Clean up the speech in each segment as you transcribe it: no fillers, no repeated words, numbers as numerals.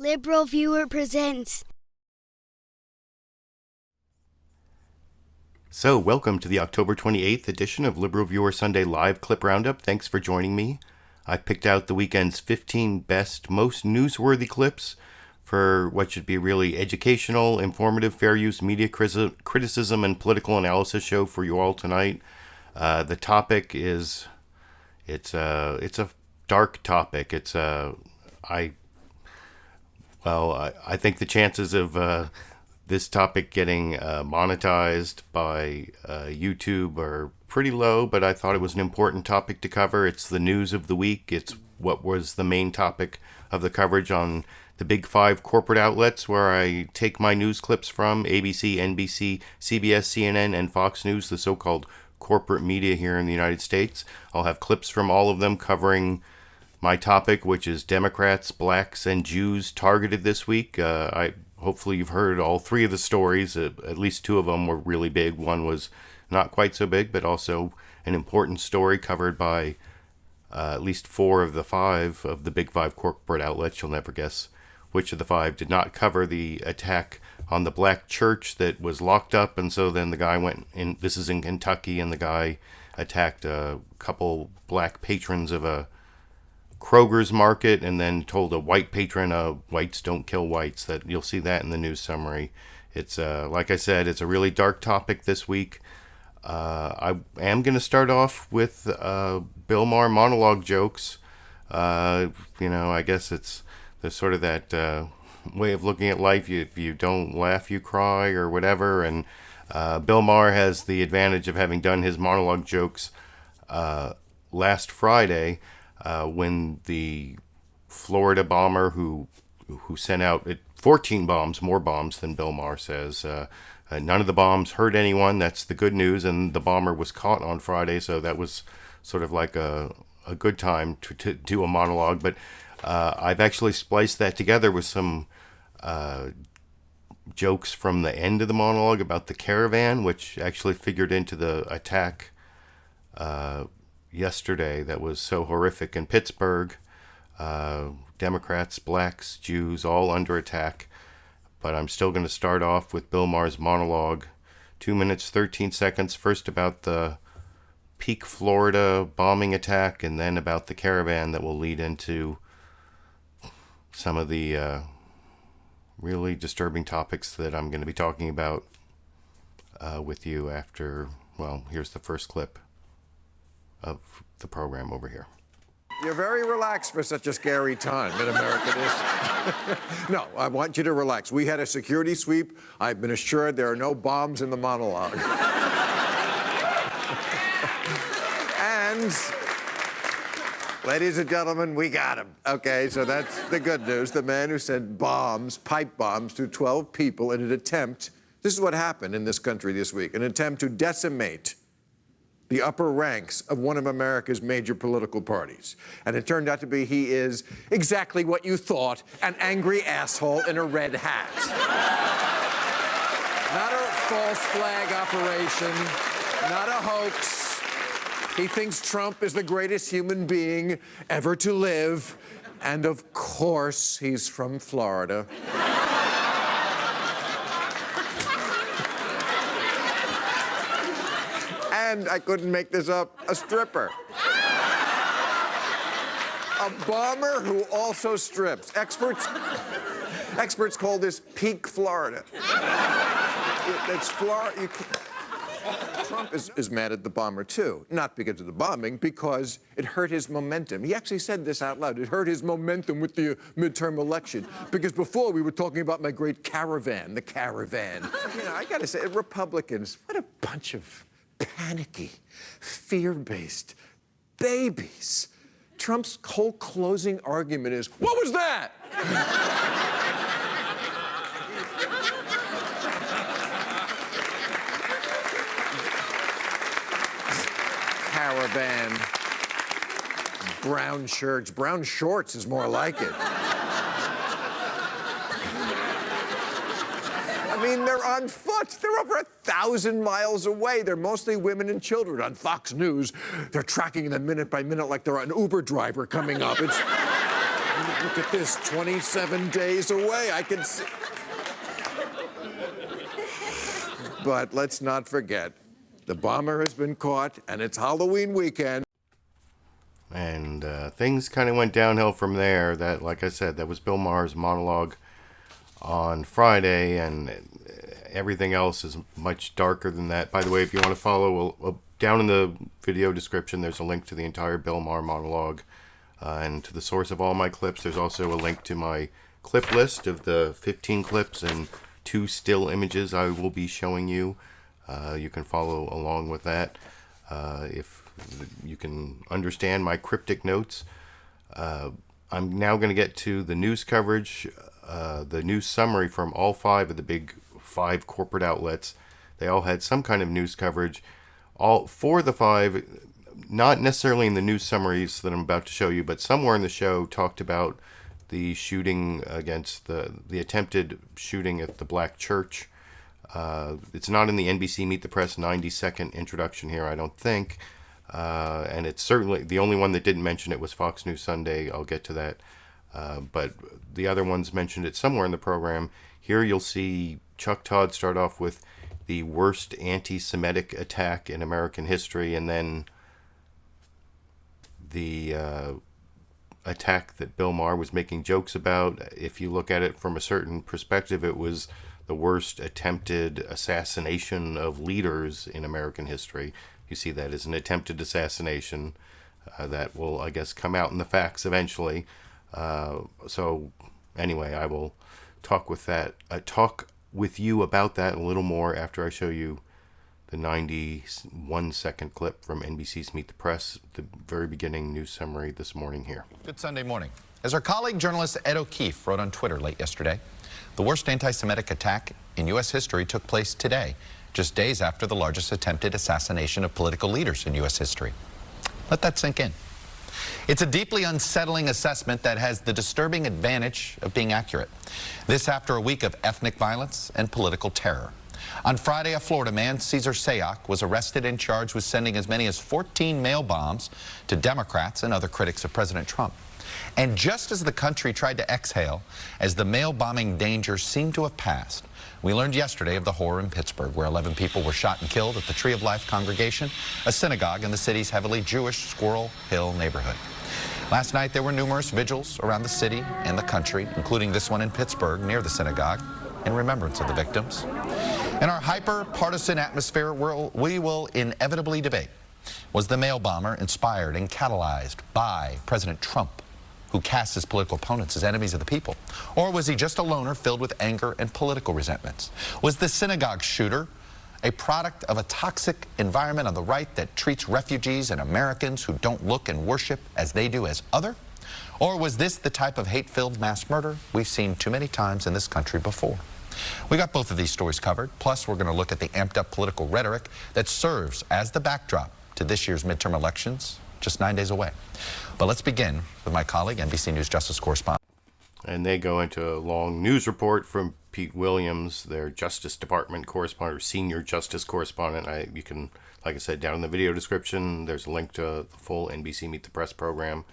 LiberalViewer presents. So, welcome to the October 28th edition of LiberalViewer Sunday Live Clip Roundup. Thanks for joining me. I've picked out the weekend's 15 best, most newsworthy clips for what should be a really educational, informative, fair use media criticism and political analysis show for you all tonight. The topic is, it's a dark topic. I think the chances of this topic getting monetized by YouTube are pretty low, but I thought it was an important topic to cover. It's the news of the week. It's what was the main topic of the coverage on the big five corporate outlets where I take my news clips from: ABC, NBC, CBS, CNN, and Fox News, the so-called corporate media here in the United States. I'll have clips from all of them covering my topic, which is Democrats, blacks, and Jews targeted this week. Hopefully you've heard all three of the stories. At least two of them were really big. One was not quite so big, but also an important story covered by at least four of the five of the big five corporate outlets. You'll never guess which of the five did not cover the attack on the black church that was locked up. And so then the guy went in, this is in Kentucky, and the guy attacked a couple black patrons of a Kroger's market and then told a white patron, whites don't kill whites. That you'll see that in the news summary. It's like I said, it's a really dark topic this week. I am going to start off with Bill Maher monologue jokes. I guess there's sort of that way of looking at life. If you don't laugh, you cry, or whatever. And Bill Maher has the advantage of having done his monologue jokes last Friday, when the Florida bomber who sent out 14 bombs, more bombs than Bill Maher says. None of the bombs hurt anyone. That's the good news. And the bomber was caught on Friday, so that was sort of like a good time to do a monologue. But I've actually spliced that together with some jokes from the end of the monologue about the caravan, which actually figured into the attack yesterday that was so horrific in Pittsburgh. Democrats, blacks, Jews, all under attack. But I'm still going to start off with Bill Maher's monologue. 2 minutes, 13 seconds. First about the Peak, Florida bombing attack, and then about the caravan that will lead into some of the really disturbing topics that I'm going to be talking about with you after, here's the first clip of the program over here. You're very relaxed for such a scary time in America. No, I want you to relax. We had a security sweep. I've been assured there are no bombs in the monologue. And, ladies and gentlemen, we got him. Okay, so that's the good news. The man who sent bombs, pipe bombs, to 12 people in an attempt, this is what happened in this country this week, an attempt to decimate the upper ranks of one of America's major political parties. And it turned out to be he is exactly what you thought, an angry asshole in a red hat. Not a false flag operation, not a hoax. He thinks Trump is the greatest human being ever to live. And of course, he's from Florida. And I couldn't make this up, a stripper. A bomber who also strips. Experts call this peak Florida. It's Florida. Trump is mad at the bomber, too. Not because of the bombing, because it hurt his momentum. He actually said this out loud. It hurt his momentum with the midterm election. Because before, we were talking about my great caravan, the caravan. I gotta say, Republicans, what a bunch of panicky, fear-based babies. Trump's whole closing argument is, what was that? Caravan. Brown shirts. Brown shorts is more like it. I mean, they're on foot. They're over 1,000 miles away. They're mostly women and children. On Fox News, they're tracking them minute by minute like they're an Uber driver coming up. Look at this, 27 days away. I can see. But let's not forget, the bomber has been caught, and it's Halloween weekend. And things kind of went downhill from there. That, like I said, that was Bill Maher's monologue on Friday, and everything else is much darker than that. By the way, if you want to follow, down in the video description, there's a link to the entire Bill Maher monologue and to the source of all my clips. There's also a link to my clip list of the 15 clips and 2 still images I will be showing you. You can follow along with that if you can understand my cryptic notes. I'm now going to get to the news coverage, the news summary from all 5 of the big 5 corporate outlets. They all had some kind of news coverage. All 4 of the 5, not necessarily in the news summaries that I'm about to show you, but somewhere in the show talked about the shooting against the attempted shooting at the black church. It's not in the NBC Meet the Press 90-second introduction here, I don't think. And it's certainly the only one that didn't mention it was Fox News Sunday. I'll get to that. But the other ones mentioned it somewhere in the program. Here you'll see Chuck Todd start off with the worst anti-Semitic attack in American history, and then the attack that Bill Maher was making jokes about. If you look at it from a certain perspective, it was the worst attempted assassination of leaders in American history. You see that as an attempted assassination. That will, I guess, come out in the facts eventually. So anyway, I will talk with you about that a little more after I show you the 91-second clip from NBC's Meet the Press, the very beginning news summary this morning here. Good Sunday morning. As our colleague journalist Ed O'Keefe wrote on Twitter late yesterday, the worst anti-Semitic attack in U.S. history took place today, just days after the largest attempted assassination of political leaders in U.S. history. Let that sink in. It's a deeply unsettling assessment that has the disturbing advantage of being accurate. This after a week of ethnic violence and political terror. On Friday, a Florida man, Cesar Sayoc, was arrested and charged with sending as many as 14 mail bombs to Democrats and other critics of President Trump. And just as the country tried to exhale, as the mail bombing danger seemed to have passed, we learned yesterday of the horror in Pittsburgh, where 11 people were shot and killed at the Tree of Life congregation, a synagogue in the city's heavily Jewish Squirrel Hill neighborhood. Last night, there were numerous vigils around the city and the country, including this one in Pittsburgh near the synagogue, in remembrance of the victims. In our hyper-partisan atmosphere, we will inevitably debate, was the mail bomber inspired and catalyzed by President Trump, who casts his political opponents as enemies of the people? Or was he just a loner filled with anger and political resentments? Was the synagogue shooter a product of a toxic environment on the right that treats refugees and Americans who don't look and worship as they do as other? Or was this the type of hate-filled mass murder we've seen too many times in this country before? We got both of these stories covered, plus we're going to look at the amped-up political rhetoric that serves as the backdrop to this year's midterm elections, just 9 days away. But let's begin with my colleague, NBC News Justice correspondent. And they go into a long news report from Pete Williams, their Justice Department correspondent, or senior justice correspondent. You can, like I said, down in the video description, there's a link to the full NBC Meet the Press program.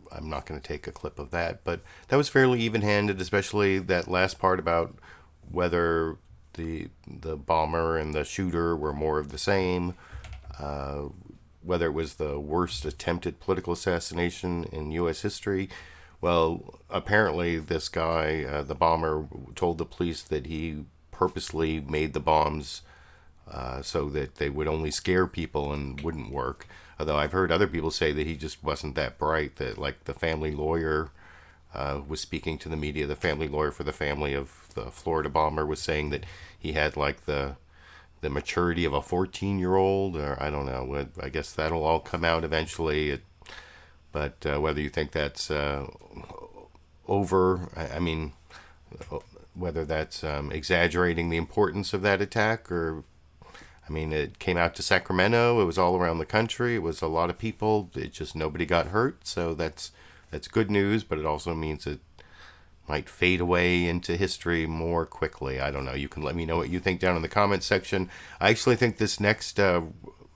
I'm not going to take a clip of that, but that was fairly even-handed, especially that last part about whether the bomber and the shooter were more of the same, whether it was the worst attempted political assassination in U.S. history. Well, apparently this guy, the bomber, told the police that he purposely made the bombs so that they would only scare people and wouldn't work. Although I've heard other people say that he just wasn't that bright, that like the family lawyer was speaking to the media. The family lawyer for the family of the Florida bomber was saying that he had like the maturity of a 14-year-old, or I don't know. I guess that'll all come out eventually. But whether you think that's over, I mean, whether that's exaggerating the importance of that attack, or, I mean, it came out to Sacramento. It was all around the country. It was a lot of people. It just nobody got hurt. So that's good news, but it also means it might fade away into history more quickly. I don't know. You can let me know what you think down in the comments section. I actually think this next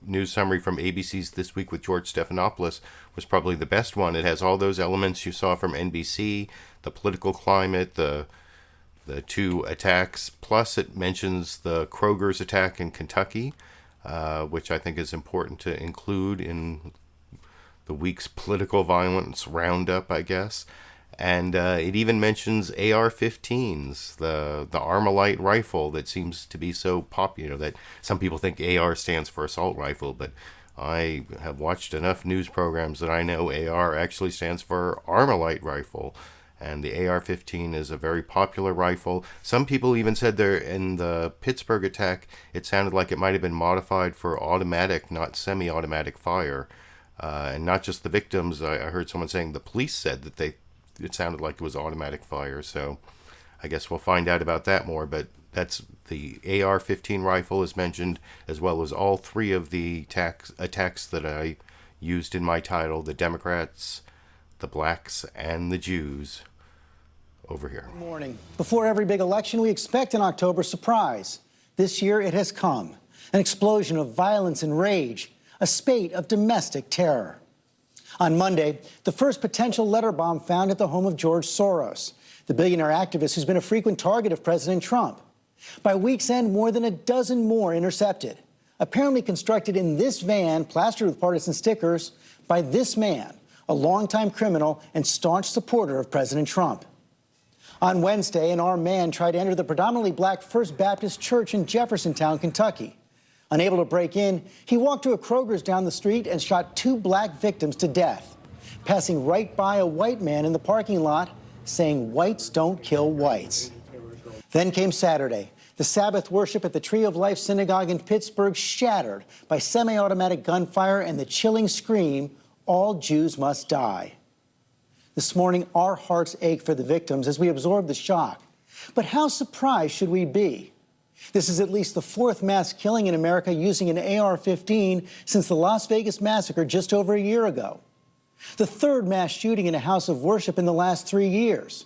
news summary from ABC's This Week with George Stephanopoulos was probably the best one. It has all those elements you saw from NBC, the political climate, the two attacks, plus it mentions the Kroger's attack in Kentucky, which I think is important to include in the week's political violence roundup, I guess. And it even mentions AR-15s, the Armalite rifle that seems to be so popular that some people think AR stands for assault rifle, but I have watched enough news programs that I know AR actually stands for Armalite rifle. And the AR-15 is a very popular rifle. Some people even said there in the Pittsburgh attack, it sounded like it might have been modified for automatic, not semi-automatic fire. And not just the victims. I heard someone saying the police said that it sounded like it was automatic fire. So I guess we'll find out about that more. But that's the AR-15 rifle is mentioned, as well as all three of the attacks that I used in my title: the Democrats, the blacks, and the Jews. Over here. Good morning. Before every big election, we expect an October surprise. This year, it has come. An explosion of violence and rage, a spate of domestic terror. On Monday, the first potential letter bomb found at the home of George Soros, the billionaire activist who's been a frequent target of President Trump. By week's end, more than a dozen more intercepted, apparently constructed in this van, plastered with partisan stickers, by this man, a longtime criminal and staunch supporter of President Trump. On Wednesday, an armed man tried to enter the predominantly black First Baptist Church in Jeffersontown, Kentucky. Unable to break in, he walked to a Kroger's down the street and shot two black victims to death, passing right by a white man in the parking lot, saying whites don't kill whites. Then came Saturday. The Sabbath worship at the Tree of Life Synagogue in Pittsburgh shattered by semi-automatic gunfire and the chilling scream, "All Jews must die." This morning, our hearts ache for the victims as we absorb the shock. But how surprised should we be? This is at least the fourth mass killing in America using an AR-15 since the Las Vegas massacre just over a year ago. The third mass shooting in a house of worship in the last 3 years.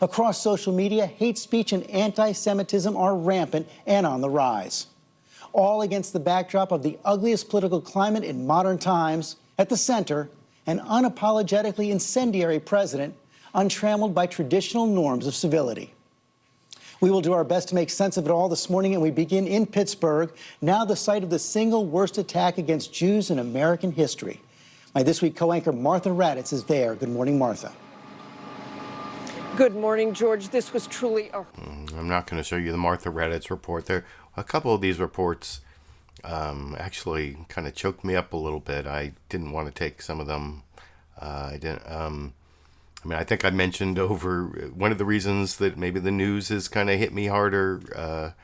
Across social media, hate speech and anti-Semitism are rampant and on the rise. All against the backdrop of the ugliest political climate in modern times. At the center, an unapologetically incendiary president, untrammeled by traditional norms of civility. We will do our best to make sense of it all this morning, and we begin in Pittsburgh, now the site of the single worst attack against Jews in American history. My This Week co-anchor Martha Raddatz is there. Good morning, Martha. Good morning, George. This was truly a... I'm not going to show you the Martha Raddatz report. There, a couple of these reports actually kind of choked me up a little bit. I didn't want to take some of them. I think I mentioned over one of the reasons that maybe the news has kind of hit me harder.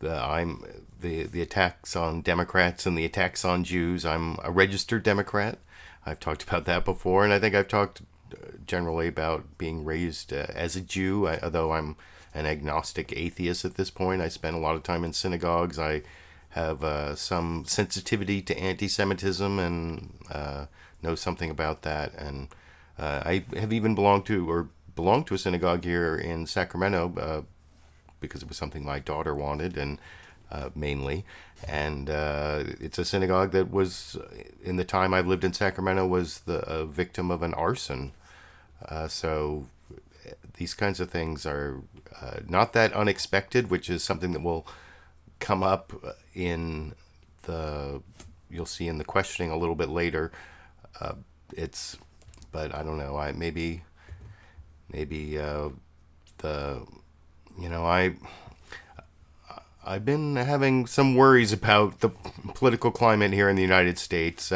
The attacks on Democrats and the attacks on Jews. I'm a registered Democrat. I've talked about that before, and I think I've talked generally about being raised as a Jew, although I'm an agnostic atheist at this point. I spend a lot of time in synagogues. I have some sensitivity to anti-Semitism and know something about that. And I have even belonged to a synagogue here in Sacramento because it was something my daughter wanted, and mainly. And it's a synagogue that was, in the time I've lived in Sacramento, was the victim of an arson. So these kinds of things are not that unexpected, which is something that will come up in you'll see in the questioning a little bit later. But I don't know. I've been having some worries about the political climate here in the United States.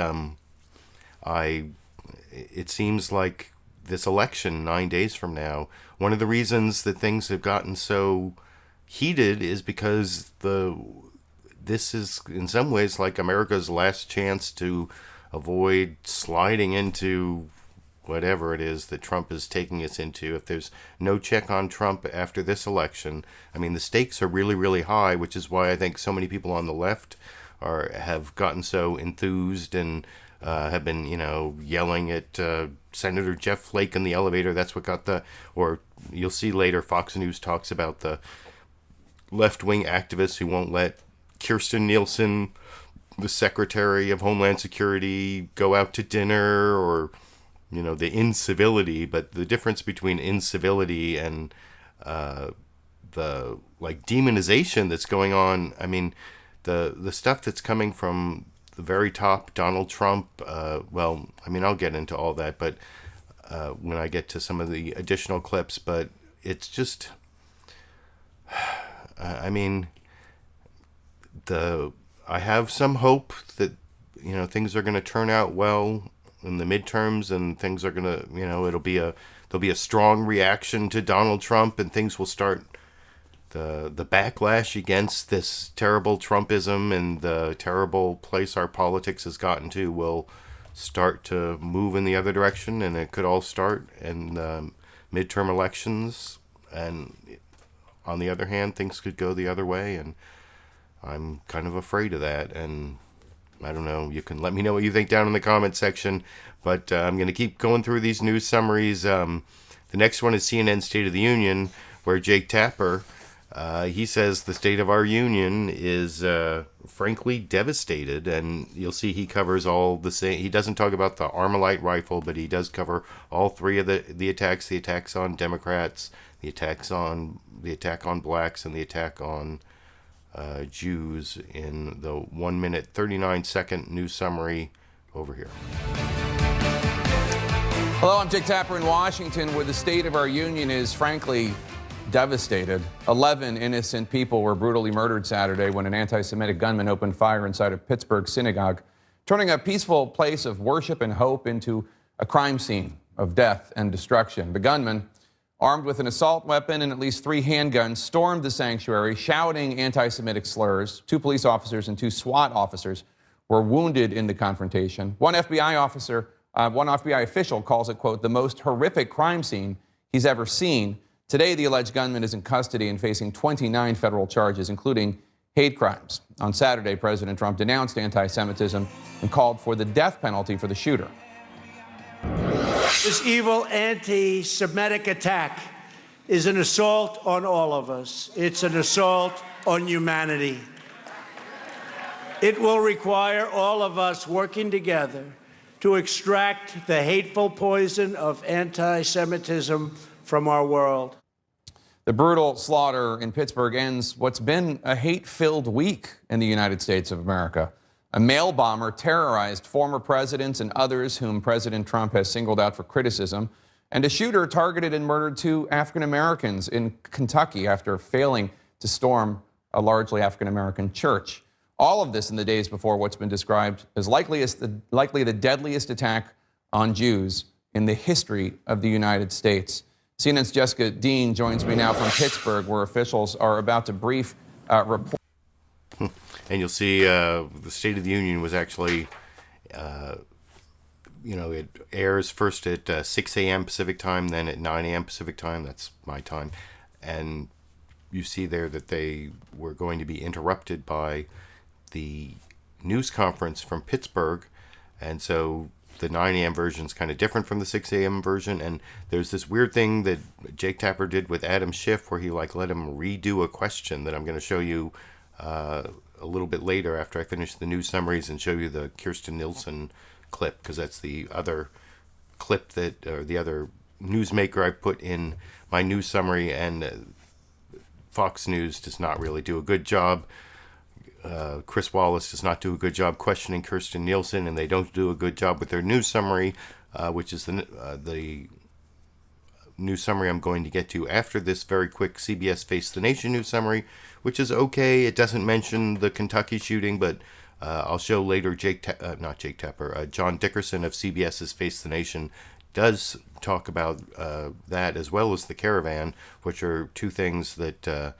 It seems like this election 9 days from now, one of the reasons that things have gotten so heated is because this is in some ways like America's last chance to avoid sliding into whatever it is that Trump is taking us into. If there's no check on Trump after this election, I mean, the stakes are really, really high, which is why I think so many people on the left have gotten so enthused and have been, yelling at Senator Jeff Flake in the elevator. That's what got or you'll see later, Fox News talks about the left-wing activists who won't let Kirstjen Nielsen the Secretary of Homeland Security go out to dinner, or, you know, the incivility. But the difference between incivility and the like demonization that's going on, I mean, the stuff that's coming from the very top, Donald Trump, well, I mean, I'll get into all that, but when I get to some of the additional clips, but it's just, I mean, I have some hope that, you know, things are going to turn out well in the midterms, and things are going to, you know, there'll be a strong reaction to Donald Trump, and things will start, the backlash against this terrible Trumpism and the terrible place our politics has gotten to will start to move in the other direction, and it could all start in midterm elections. And on the other hand, things could go the other way, and I'm kind of afraid of that. And I don't know, you can let me know what you think down in the comment section, but I'm going to keep going through these news summaries. The next one is CNN State of the Union, where Jake Tapper, he says the state of our union is frankly devastated, and you'll see he covers all the same. He doesn't talk about the Armalite rifle, but he does cover all three of the attacks on Democrats, the attack on blacks, and the attack on Jews in the 1 minute 39-second news summary over here. Hello, I'm Jake Tapper in Washington, where the state of our union is frankly devastated. 11 innocent people were brutally murdered Saturday when an anti-Semitic gunman opened fire inside a Pittsburgh synagogue, turning a peaceful place of worship and hope into a crime scene of death and destruction. The gunman, armed with an assault weapon and at least 3 handguns, stormed the sanctuary, shouting anti-Semitic slurs. 2 police officers and 2 SWAT officers were wounded in the confrontation. One FBI official calls it, quote, the most horrific crime scene he's ever seen. Today, the alleged gunman is in custody and facing 29 federal charges, including hate crimes. On Saturday, President Trump denounced anti-Semitism and called for the death penalty for the shooter. This evil anti-Semitic attack is an assault on all of us. It's an assault on humanity. It will require all of us working together to extract the hateful poison of anti-Semitism from our world. The brutal slaughter in Pittsburgh ends what's been a hate-filled week in the United States of America. A mail bomber terrorized former presidents and others whom President Trump has singled out for criticism, and a shooter targeted and murdered 2 African Americans in Kentucky after failing to storm a largely African American church. All of this in the days before what's been described as likely the deadliest attack on Jews in the history of the United States. CNN's Jessica Dean joins me now from Pittsburgh, where officials are about to brief report. And you'll see the State of the Union was actually, it airs first at 6 a.m. Pacific time, then at 9 a.m. Pacific time. That's my time. And you see there that they were going to be interrupted by the news conference from Pittsburgh. And so the 9 a.m. version is kind of different from the 6 a.m. version. And there's this weird thing that Jake Tapper did with Adam Schiff, where he let him redo a question that I'm going to show you a little bit later after I finish the news summaries and show you the Kirstjen Nielsen clip, because that's the other clip or the other newsmaker I put in my news summary. And Fox News does not really do a good job. Chris Wallace does not do a good job questioning Kirstjen Nielsen, and they don't do a good job with their news summary, which is the news summary I'm going to get to after this very quick CBS Face the Nation news summary, which is okay. It doesn't mention the Kentucky shooting, but I'll show later John Dickerson of CBS's Face the Nation does talk about that, as well as the caravan, which are 2 things that,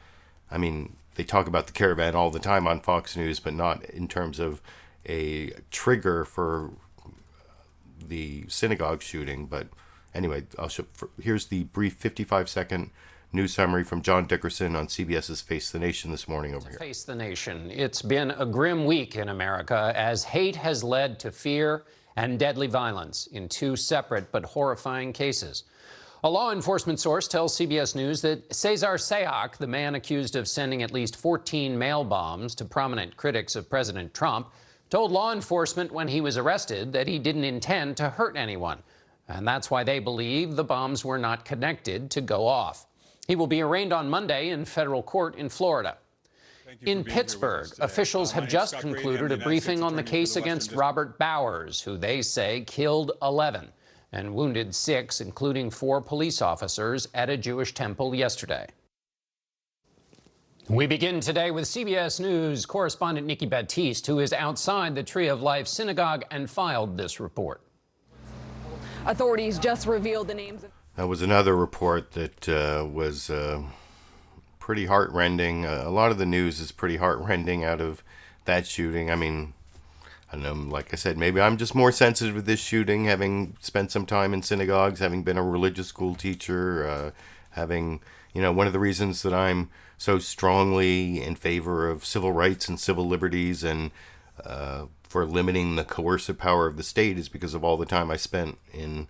they talk about the caravan all the time on Fox News, but not in terms of a trigger for the synagogue shooting. But anyway, here's the brief 55-second news summary from John Dickerson on CBS's Face the Nation this morning over here. Face the Nation. It's been a grim week in America as hate has led to fear and deadly violence in 2 separate but horrifying cases. A law enforcement source tells CBS News that Cesar Sayoc, the man accused of sending at least 14 mail bombs to prominent critics of President Trump, told law enforcement when he was arrested that he didn't intend to hurt anyone. And that's why they believe the bombs were not connected to go off. He will be arraigned on Monday in federal court in Florida. In Pittsburgh, officials have just concluded a briefing on the case against Robert Bowers, who they say killed 11 and wounded 6, including 4 police officers at a Jewish temple yesterday. We begin today with CBS News correspondent Nikki Baptiste, who is outside the Tree of Life synagogue and filed this report. Authorities just revealed the names of... That was another report that was pretty heartrending. A lot of the news is pretty heartrending out of that shooting. I mean, I don't know, like I said, maybe I'm just more sensitive to this shooting, having spent some time in synagogues, having been a religious school teacher, having, one of the reasons that I'm so strongly in favor of civil rights and civil liberties and for limiting the coercive power of the state is because of all the time I spent in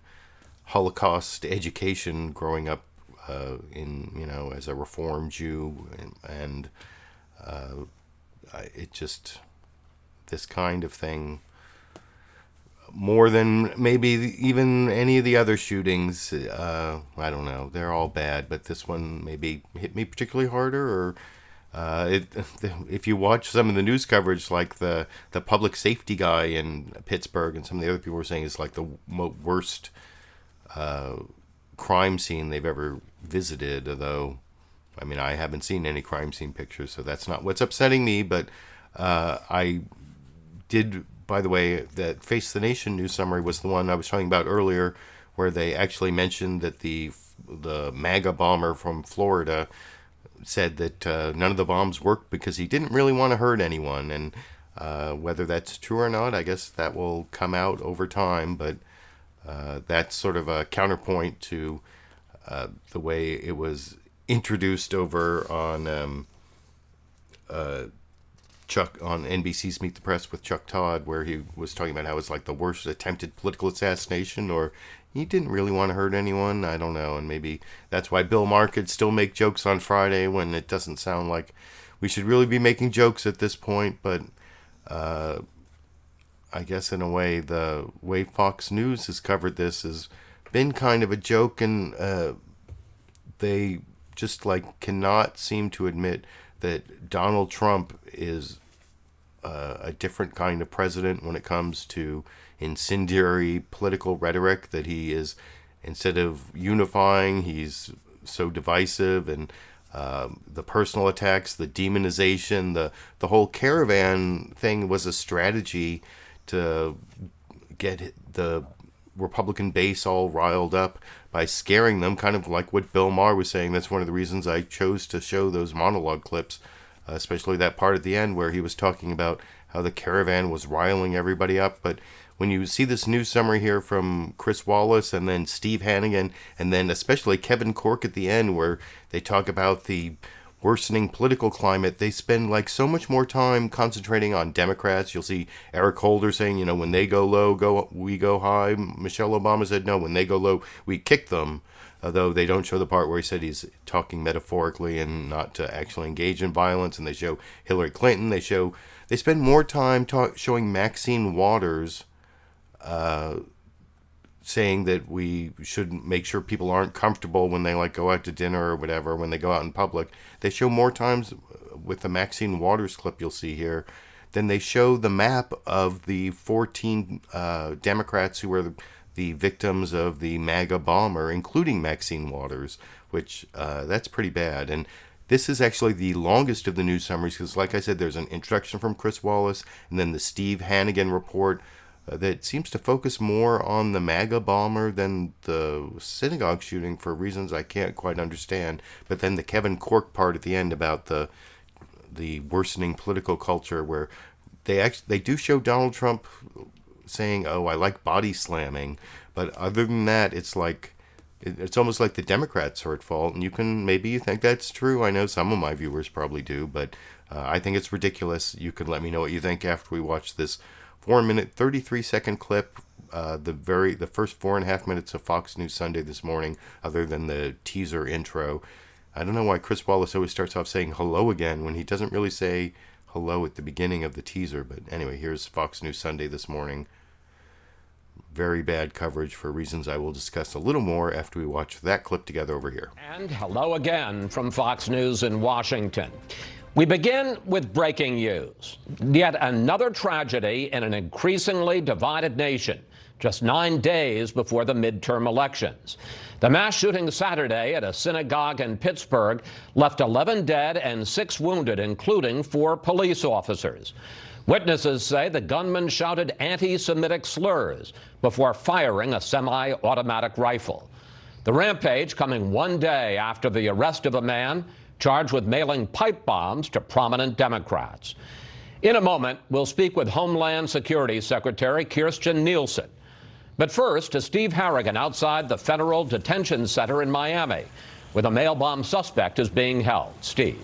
Holocaust education growing up as a Reform Jew, and it just, this kind of thing, more than maybe even any of the other shootings, I don't know, they're all bad, but this one maybe hit me particularly harder, or if you watch some of the news coverage, like the public safety guy in Pittsburgh and some of the other people were saying it's like the worst crime scene they've ever visited, although, I mean, I haven't seen any crime scene pictures, so that's not what's upsetting me, but I did, by the way, that Face the Nation news summary was the one I was talking about earlier, where they actually mentioned that the MAGA bomber from Florida said that none of the bombs worked because he didn't really want to hurt anyone, and whether that's true or not, I guess that will come out over time, but that's sort of a counterpoint to the way it was introduced over on Chuck on NBC's Meet the Press with Chuck Todd, where he was talking about how it's like the worst attempted political assassination, or he didn't really want to hurt anyone. I don't know, and maybe that's why Bill Maher could still make jokes on Friday when it doesn't sound like we should really be making jokes at this point, but I guess in a way, the way Fox News has covered this has been kind of a joke, and they just cannot seem to admit that Donald Trump is a different kind of president when it comes to incendiary political rhetoric, that he is, instead of unifying, he's so divisive, and the personal attacks, the demonization, the whole caravan thing was a strategy to get the Republican base all riled up by scaring them, kind of like what Bill Maher was saying. That's one of the reasons I chose to show those monologue clips, especially that part at the end where he was talking about how the caravan was riling everybody up. But when you see this news summary here from Chris Wallace and then Steve Hannigan, and then especially Kevin Corke at the end, where they talk about the worsening political climate, they spend so much more time concentrating on Democrats. You'll see Eric Holder saying, when they go low, we go high. Michelle Obama said, no, when they go low, we kick them. Although they don't show the part where he said he's talking metaphorically and not to actually engage in violence. And they show Hillary Clinton. They spend more time showing Maxine Waters saying that we should make sure people aren't comfortable when they go out to dinner or whatever, when they go out in public. They show more times with the Maxine Waters clip you'll see here than they show the map of the 14 Democrats who were the victims of the MAGA bomber, including Maxine Waters, which that's pretty bad. And this is actually the longest of the news summaries because, like I said, there's an introduction from Chris Wallace and then the Steve Hannigan report that seems to focus more on the MAGA bomber than the synagogue shooting for reasons I can't quite understand. But then the Kevin Corke part at the end about the worsening political culture, where they do show Donald Trump saying, "Oh, I like body slamming," but other than that, it's almost like the Democrats are at fault. And maybe you think that's true. I know some of my viewers probably do, but I think it's ridiculous. You can let me know what you think after we watch this 4-minute, 33-second clip, the first 4.5 minutes of Fox News Sunday this morning, other than the teaser intro. I don't know why Chris Wallace always starts off saying hello again when he doesn't really say hello at the beginning of the teaser. But anyway, here's Fox News Sunday this morning. Very bad coverage for reasons I will discuss a little more after we watch that clip together over here. And hello again from Fox News in Washington. We begin with breaking news. Yet another tragedy in an increasingly divided nation, just 9 days before the midterm elections. The mass shooting Saturday at a synagogue in Pittsburgh left 11 dead and 6 wounded, including 4 police officers. Witnesses say the gunman shouted anti-Semitic slurs before firing a semi-automatic rifle. The rampage coming 1 day after the arrest of a man charged with mailing pipe bombs to prominent Democrats. In a moment, we'll speak with Homeland Security Secretary Kirstjen Nielsen. But first, to Steve Harrigan outside the Federal Detention Center in Miami, where the mail bomb suspect is being held. Steve.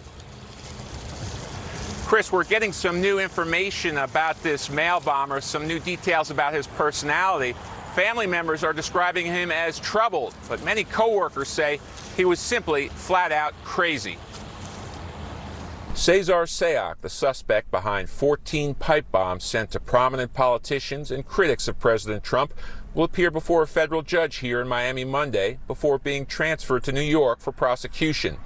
Chris, we're getting some new information about this mail bomber, some new details about his personality. Family members are describing him as troubled, but many coworkers say he was simply flat out crazy. Cesar Sayoc, the suspect behind 14 pipe bombs sent to prominent politicians and critics of President Trump, will appear before a federal judge here in Miami Monday before being transferred to New York for prosecution.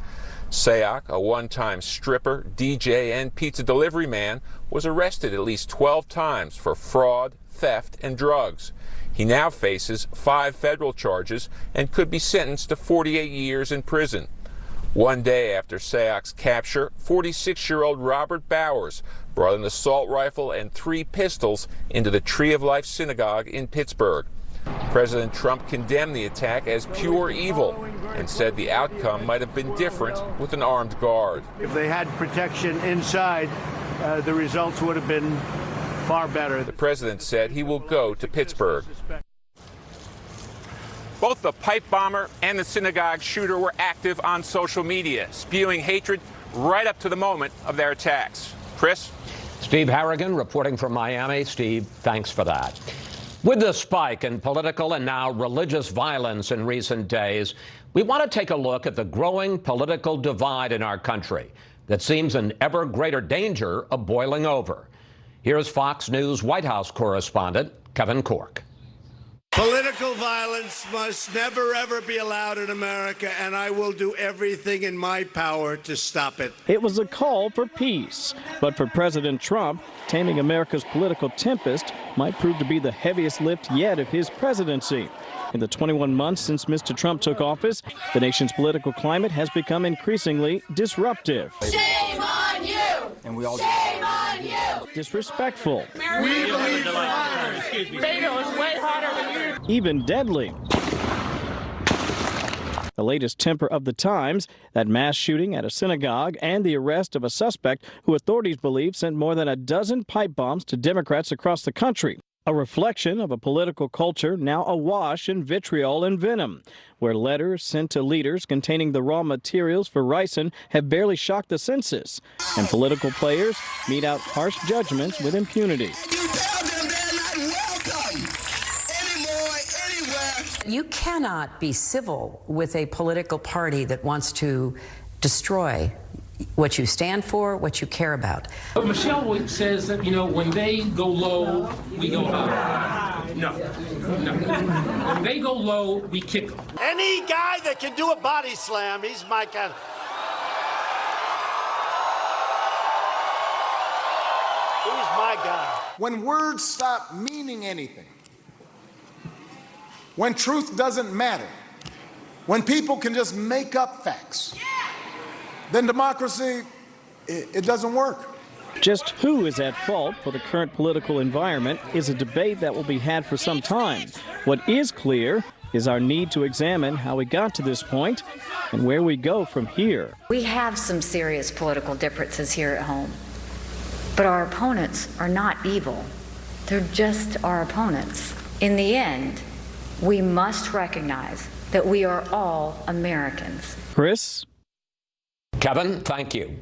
Sayoc, a one-time stripper, DJ, and pizza delivery man, was arrested at least 12 times for fraud, theft, and drugs. He now faces 5 federal charges and could be sentenced to 48 years in prison. 1 day after Sayoc's capture, 46-year-old Robert Bowers brought an assault rifle and 3 pistols into the Tree of Life synagogue in Pittsburgh. President Trump condemned the attack as pure evil and said the outcome might have been different with an armed guard. If they had protection inside, the results would have been far better. The president said he will go to Pittsburgh. Both the pipe bomber and the synagogue shooter were active on social media, spewing hatred right up to the moment of their attacks. Chris? Steve Harrigan reporting from Miami. Steve, thanks for that. With the spike in political and now religious violence in recent days, we want to take a look at the growing political divide in our country that seems in ever greater danger of boiling over. Here's Fox News White House correspondent Kevin Corke. Political violence must never, ever be allowed in America, and I will do everything in my power to stop it. It was a call for peace, but for President Trump, taming America's political tempest might prove to be the heaviest lift yet of his presidency. In the 21 months since Mr. Trump took office, the nation's political climate has become increasingly disruptive. Shame on you! And we all Shame on you! Disrespectful. We believe Beto is way hotter than you. Even deadly. The latest temper of the times, that mass shooting at a synagogue and the arrest of a suspect who authorities believe sent more than a dozen pipe bombs to Democrats across the country. A reflection of a political culture now awash in vitriol and venom, where letters sent to leaders containing the raw materials for ricin have barely shocked the senses, and political players mete out harsh judgments with impunity. You cannot be civil with a political party that wants to destroy what you stand for, what you care about. But Michelle says that, when they go low, we go high. No. When they go low, we kick them. Any guy that can do a body slam, he's my kind of... He's my guy. When words stop meaning anything, when truth doesn't matter, when people can just make up facts, then democracy, it doesn't work. Just who is at fault for the current political environment is a debate that will be had for some time. What is clear is our need to examine how we got to this point and where we go from here. We have some serious political differences here at home, but our opponents are not evil. They're just our opponents. In the end, we must recognize that we are all Americans. Chris? Kevin, thank you.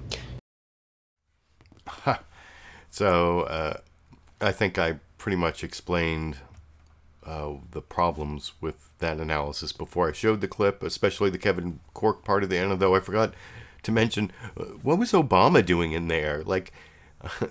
So I think I pretty much explained the problems with that analysis before I showed the clip, especially the Kevin Corke part of the end, though I forgot to mention, what was Obama doing in there?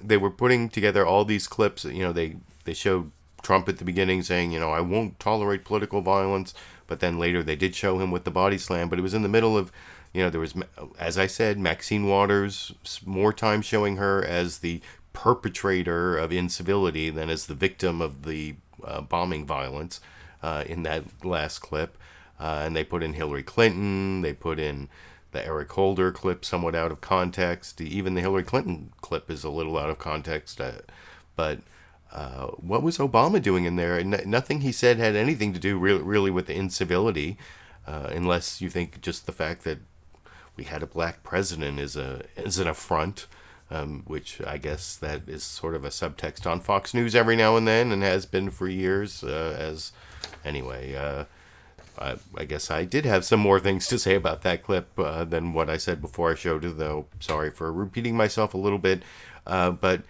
they were putting together all these clips. They showed Trump at the beginning saying, I won't tolerate political violence, but then later they did show him with the body slam. But it was in the middle of, there was, as I said, Maxine Waters, more time showing her as the perpetrator of incivility than as the victim of the bombing violence in that last clip. And they put in Hillary Clinton, they put in the Eric Holder clip somewhat out of context. Even the Hillary Clinton clip is a little out of context. But what was Obama doing in there? Nothing he said had anything to do really with the incivility, unless you think just the fact that we had a black president is an affront, which I guess that is sort of a subtext on Fox News every now and then, and has been for years. I guess I did have some more things to say about that clip than what I said before I showed it, though. Sorry for repeating myself a little bit. But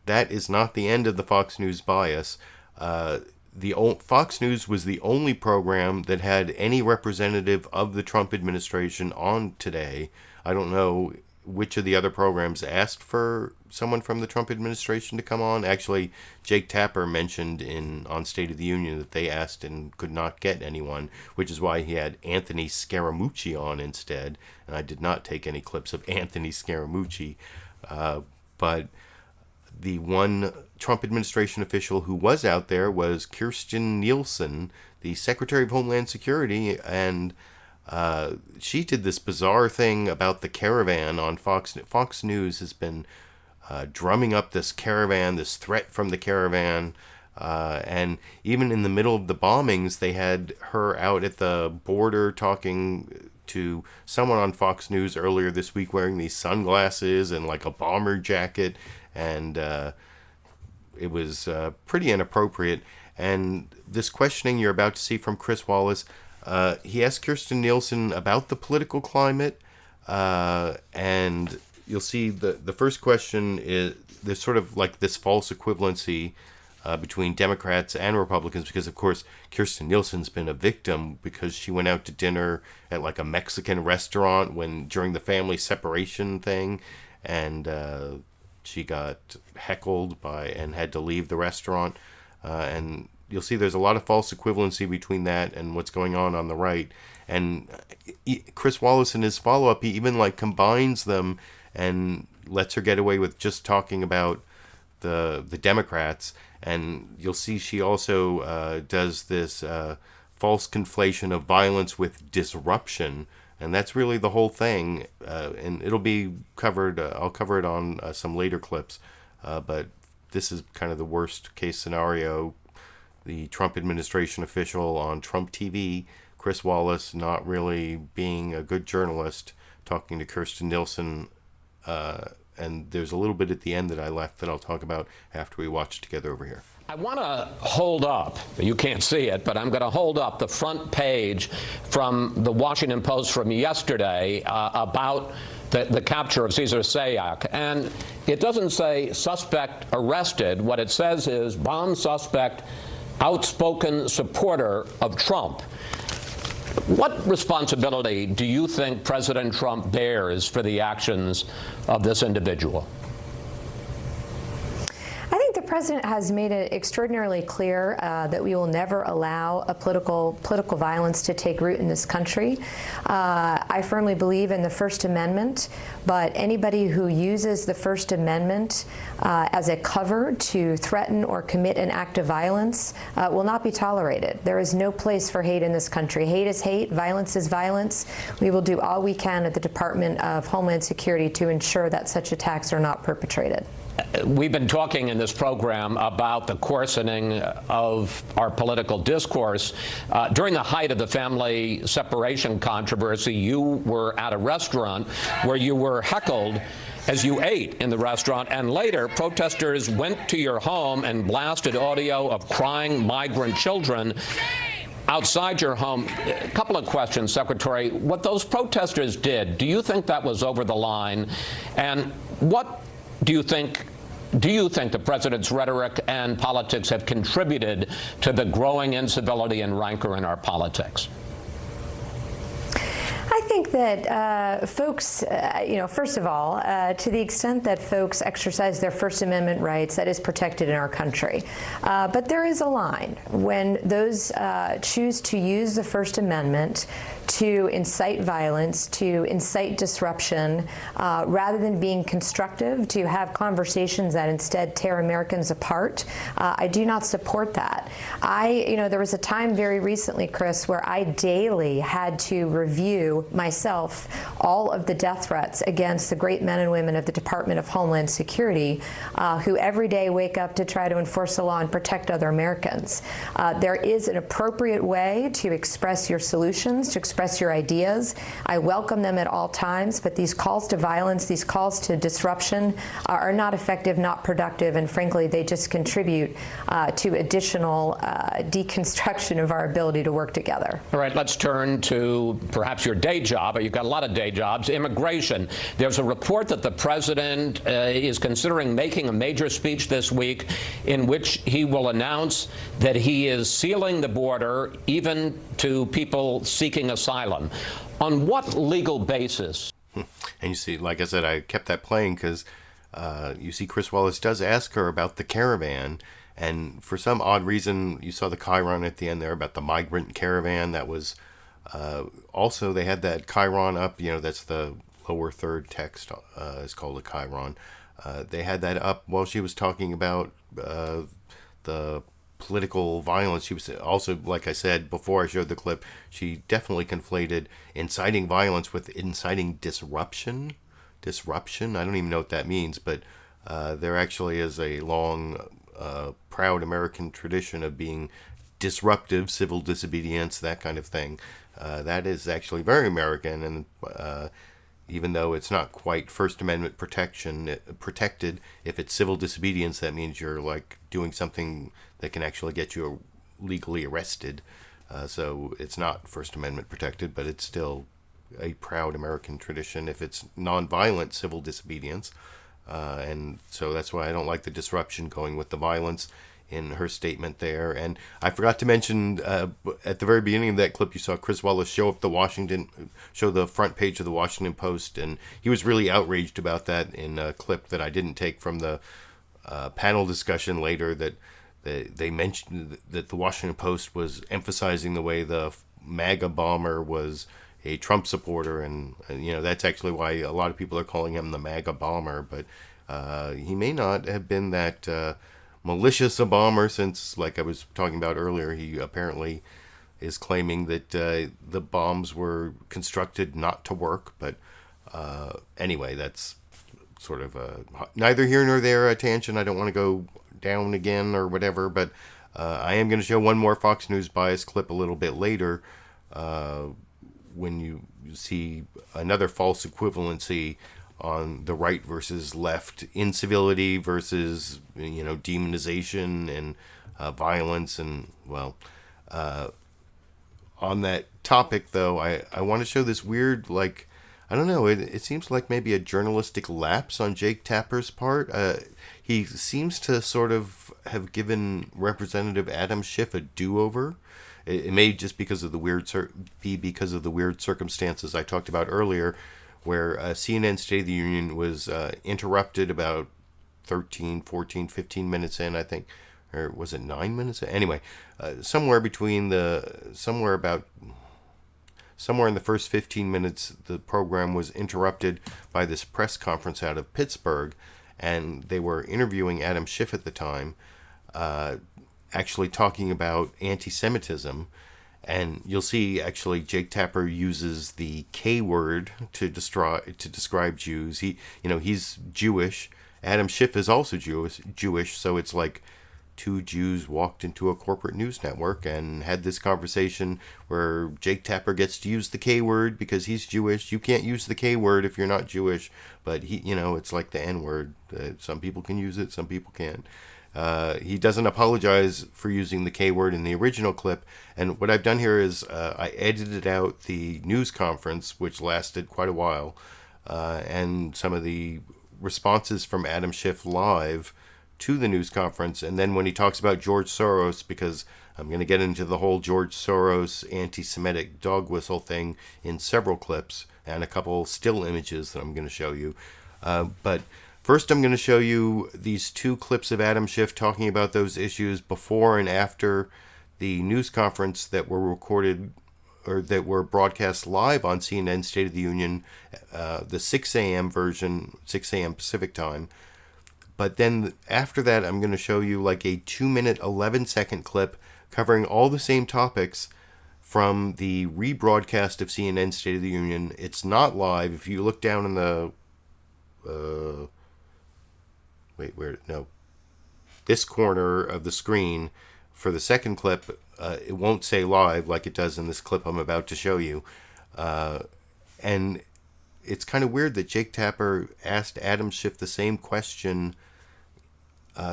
that is not the end of the Fox News bias. Fox News was the only program that had any representative of the Trump administration on today. I don't know which of the other programs asked for someone from the Trump administration to come on. Actually, Jake Tapper mentioned on State of the Union that they asked and could not get anyone, which is why he had Anthony Scaramucci on instead. And I did not take any clips of Anthony Scaramucci. But the one Trump administration official who was out there was Kirstjen Nielsen, the Secretary of Homeland Security, and she did this bizarre thing about the caravan on Fox. Fox News has been drumming up this caravan, this threat from the caravan, and even in the middle of the bombings, they had her out at the border talking to someone on Fox News earlier this week wearing these sunglasses and like a bomber jacket, and it was pretty inappropriate. And this questioning you're about to see from Chris Wallace, he asked Kirstjen Nielsen about the political climate, and you'll see the first question is there's sort of like this false equivalency between Democrats and Republicans, because of course Kirstjen Nielsen's been a victim because she went out to dinner at like a Mexican restaurant during the family separation thing, and she got heckled and had to leave the restaurant, and you'll see there's a lot of false equivalency between that and what's going on the right. And Chris Wallace in his follow-up, he even like combines them and lets her get away with just talking about the Democrats. And you'll see she also does this false conflation of violence with disruption. And that's really the whole thing. And it'll be covered, I'll cover it on some later clips. But this is kind of the worst case scenario. The Trump administration official on Trump TV, Chris Wallace, not really being a good journalist, talking to Kirstjen Nielsen. And there's a little bit at the end that I left that I'll talk about after we watch together over here. I want to hold up, you can't see it, but I'm going to hold up the front page from the Washington Post from yesterday about the capture of Cesar Sayak. And it doesn't say suspect arrested. What it says is bomb suspect, outspoken supporter of Trump. What responsibility do you think President Trump bears for the actions of this individual? I think the president has made it extraordinarily clear that we will never allow a political violence to take root in this country. I firmly believe in the First Amendment, but anybody who uses the First Amendment as a cover to threaten or commit an act of violence will not be tolerated. There is no place for hate in this country. Hate is hate, violence is violence. We will do all we can at the Department of Homeland Security to ensure that such attacks are not perpetrated. We've been talking in this program about the coarsening of our political discourse. During the height of the family separation controversy, you were at a restaurant where you were heckled as you ate in the restaurant, and later protesters went to your home and blasted audio of crying migrant children outside your home. A couple of questions, Secretary. What those protesters did, do you think that was over the line? And what do you think the president's rhetoric and politics have contributed to the growing incivility and rancor in our politics? I think that folks, first of all, to the extent that folks exercise their First Amendment rights, that is protected in our country. But there is a line when those choose to use the First Amendment to incite violence, to incite disruption, rather than being constructive, to have conversations that instead tear Americans apart. I do not support that. There was a time very recently, Chris, where I daily had to review myself all of the death threats against the great men and women of the Department of Homeland Security, who every day wake up to try to enforce the law and protect other Americans. There is an appropriate way to express your solutions, to express your ideas. I welcome them at all times, but these calls to violence, these calls to disruption are not effective, not productive, and frankly, they just contribute to additional deconstruction of our ability to work together. All right, let's turn to perhaps your day job. You've got a lot of day jobs. Immigration. There's a report that the president is considering making a major speech this week in which he will announce that he is sealing the border even to people seeking asylum. On what legal basis? And you see, like I said, I kept that playing because you see Chris Wallace does ask her about the caravan. And for some odd reason, you saw the chyron at the end there about the migrant caravan. That was also, they had that chyron up, that's the lower third text is called a chyron. They had that up while she was talking about the political violence. She was also, like I said before I showed the clip, she definitely conflated inciting violence with inciting disruption. I don't even know what that means, but there actually is a long, proud American tradition of being disruptive, civil disobedience, that kind of thing. That is actually very American, and even though it's not quite First Amendment protected, if it's civil disobedience, that means you're like doing something that can actually get you legally arrested. So it's not First Amendment protected, but it's still a proud American tradition if it's nonviolent civil disobedience. And so that's why I don't like the disruption going with the violence in her statement there. And I forgot to mention at the very beginning of that clip, you saw Chris Wallace show the front page of the Washington Post, and he was really outraged about that in a clip that I didn't take from the panel discussion later, that they mentioned that the Washington Post was emphasizing the way the MAGA bomber was a Trump supporter, and that's actually why a lot of people are calling him the MAGA bomber, but he may not have been that malicious a bomber, since, like I was talking about earlier, he apparently is claiming that the bombs were constructed not to work. But anyway, that's sort of neither here nor there, a tangent. I don't want to go down again or whatever, but I am going to show one more Fox News bias clip a little bit later when you see another false equivalency on the right versus left, incivility versus demonization and violence. And on that topic though, I want to show this weird, like, I don't know, it seems like maybe a journalistic lapse on Jake Tapper's part. He seems to sort of have given Representative Adam Schiff a do-over. It may just because of the weird circumstances I talked about earlier, where CNN State of the Union was interrupted about 13, 14, 15 minutes in, I think, or was it 9 minutes? Anyway, somewhere in the first 15 minutes, the program was interrupted by this press conference out of Pittsburgh, and they were interviewing Adam Schiff at the time, actually talking about anti-Semitism. And you'll see, actually, Jake Tapper uses the K word to describe Jews. He's Jewish. Adam Schiff is also Jewish. So it's like two Jews walked into a corporate news network and had this conversation where Jake Tapper gets to use the K word because he's Jewish. You can't use the K word if you're not Jewish. But it's like the N word. Some people can use it, some people can't. He doesn't apologize for using the K word in the original clip. And what I've done here is I edited out the news conference, which lasted quite a while, and some of the responses from Adam Schiff live to the news conference. And then when he talks about George Soros, because I'm going to get into the whole George Soros anti-Semitic dog whistle thing in several clips and a couple still images that I'm going to show you. But first, I'm going to show you these two clips of Adam Schiff talking about those issues before and after the news conference that were recorded or that were broadcast live on CNN State of the Union, the 6 a.m. version, 6 a.m. Pacific time. But then after that, I'm going to show you like a 2-minute, 11-second clip covering all the same topics from the rebroadcast of CNN State of the Union. It's not live. If you look down in the... this corner of the screen for the second clip, it won't say live like it does in this clip I'm about to show you. And it's kind of weird that Jake Tapper asked Adam Schiff the same question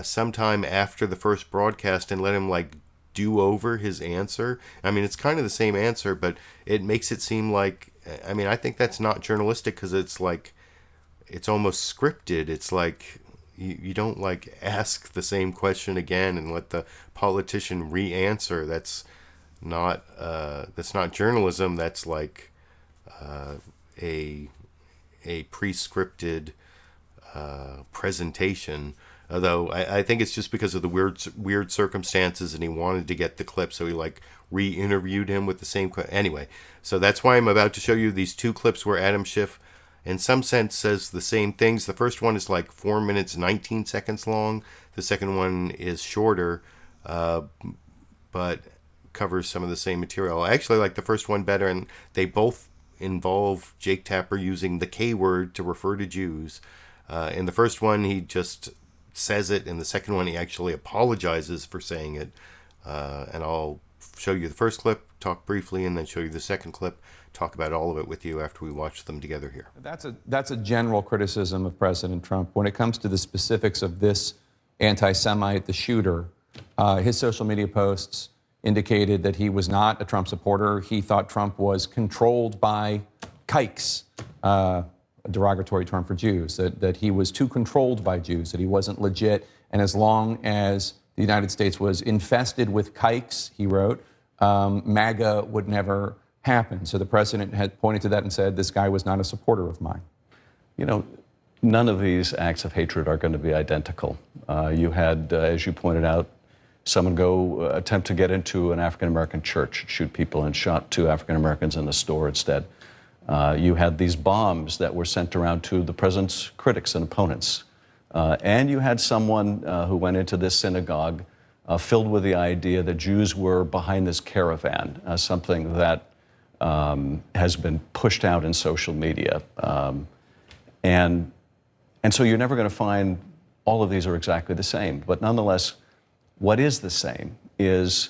sometime after the first broadcast and let him like do over his answer. I mean, it's kind of the same answer, but it makes it seem like, I mean, I think that's not journalistic because it's like, it's almost scripted. It's like, you don't like ask the same question again and let the politician re-answer. That's not journalism. That's like a pre-scripted presentation. Although I think it's just because of the weird circumstances, and he wanted to get the clip, so he like re-interviewed him with the same anyway. So that's why I'm about to show you these two clips where Adam Schiff, in some sense, says the same things. The first one is like 4 minutes 19 seconds long. The second one is shorter, but covers some of the same material. I actually like the first one better, and they both involve Jake Tapper using the K word to refer to Jews. In the first one, he just says it. In the second one, he actually apologizes for saying it. And I'll show you the first clip, talk briefly, and then show you the second clip, talk about all of it with you after we watch them together here. That's a general criticism of President Trump. When it comes to the specifics of this anti-Semite, the shooter, his social media posts indicated that he was not a Trump supporter. He thought Trump was controlled by kikes, a derogatory term for Jews, that he was too controlled by Jews, that he wasn't legit. And as long as the United States was infested with kikes, he wrote, MAGA would never happen. So the president had pointed to that and said, this guy was not a supporter of mine. You know, none of these acts of hatred are going to be identical. You had, as you pointed out, someone go attempt to get into an African-American church, shoot people, and shot 2 African-Americans in the store instead. You had these bombs that were sent around to the president's critics and opponents. And you had someone who went into this synagogue filled with the idea that Jews were behind this caravan, something that has been pushed out in social media. And so you're never going to find all of these are exactly the same. But nonetheless, what is the same is,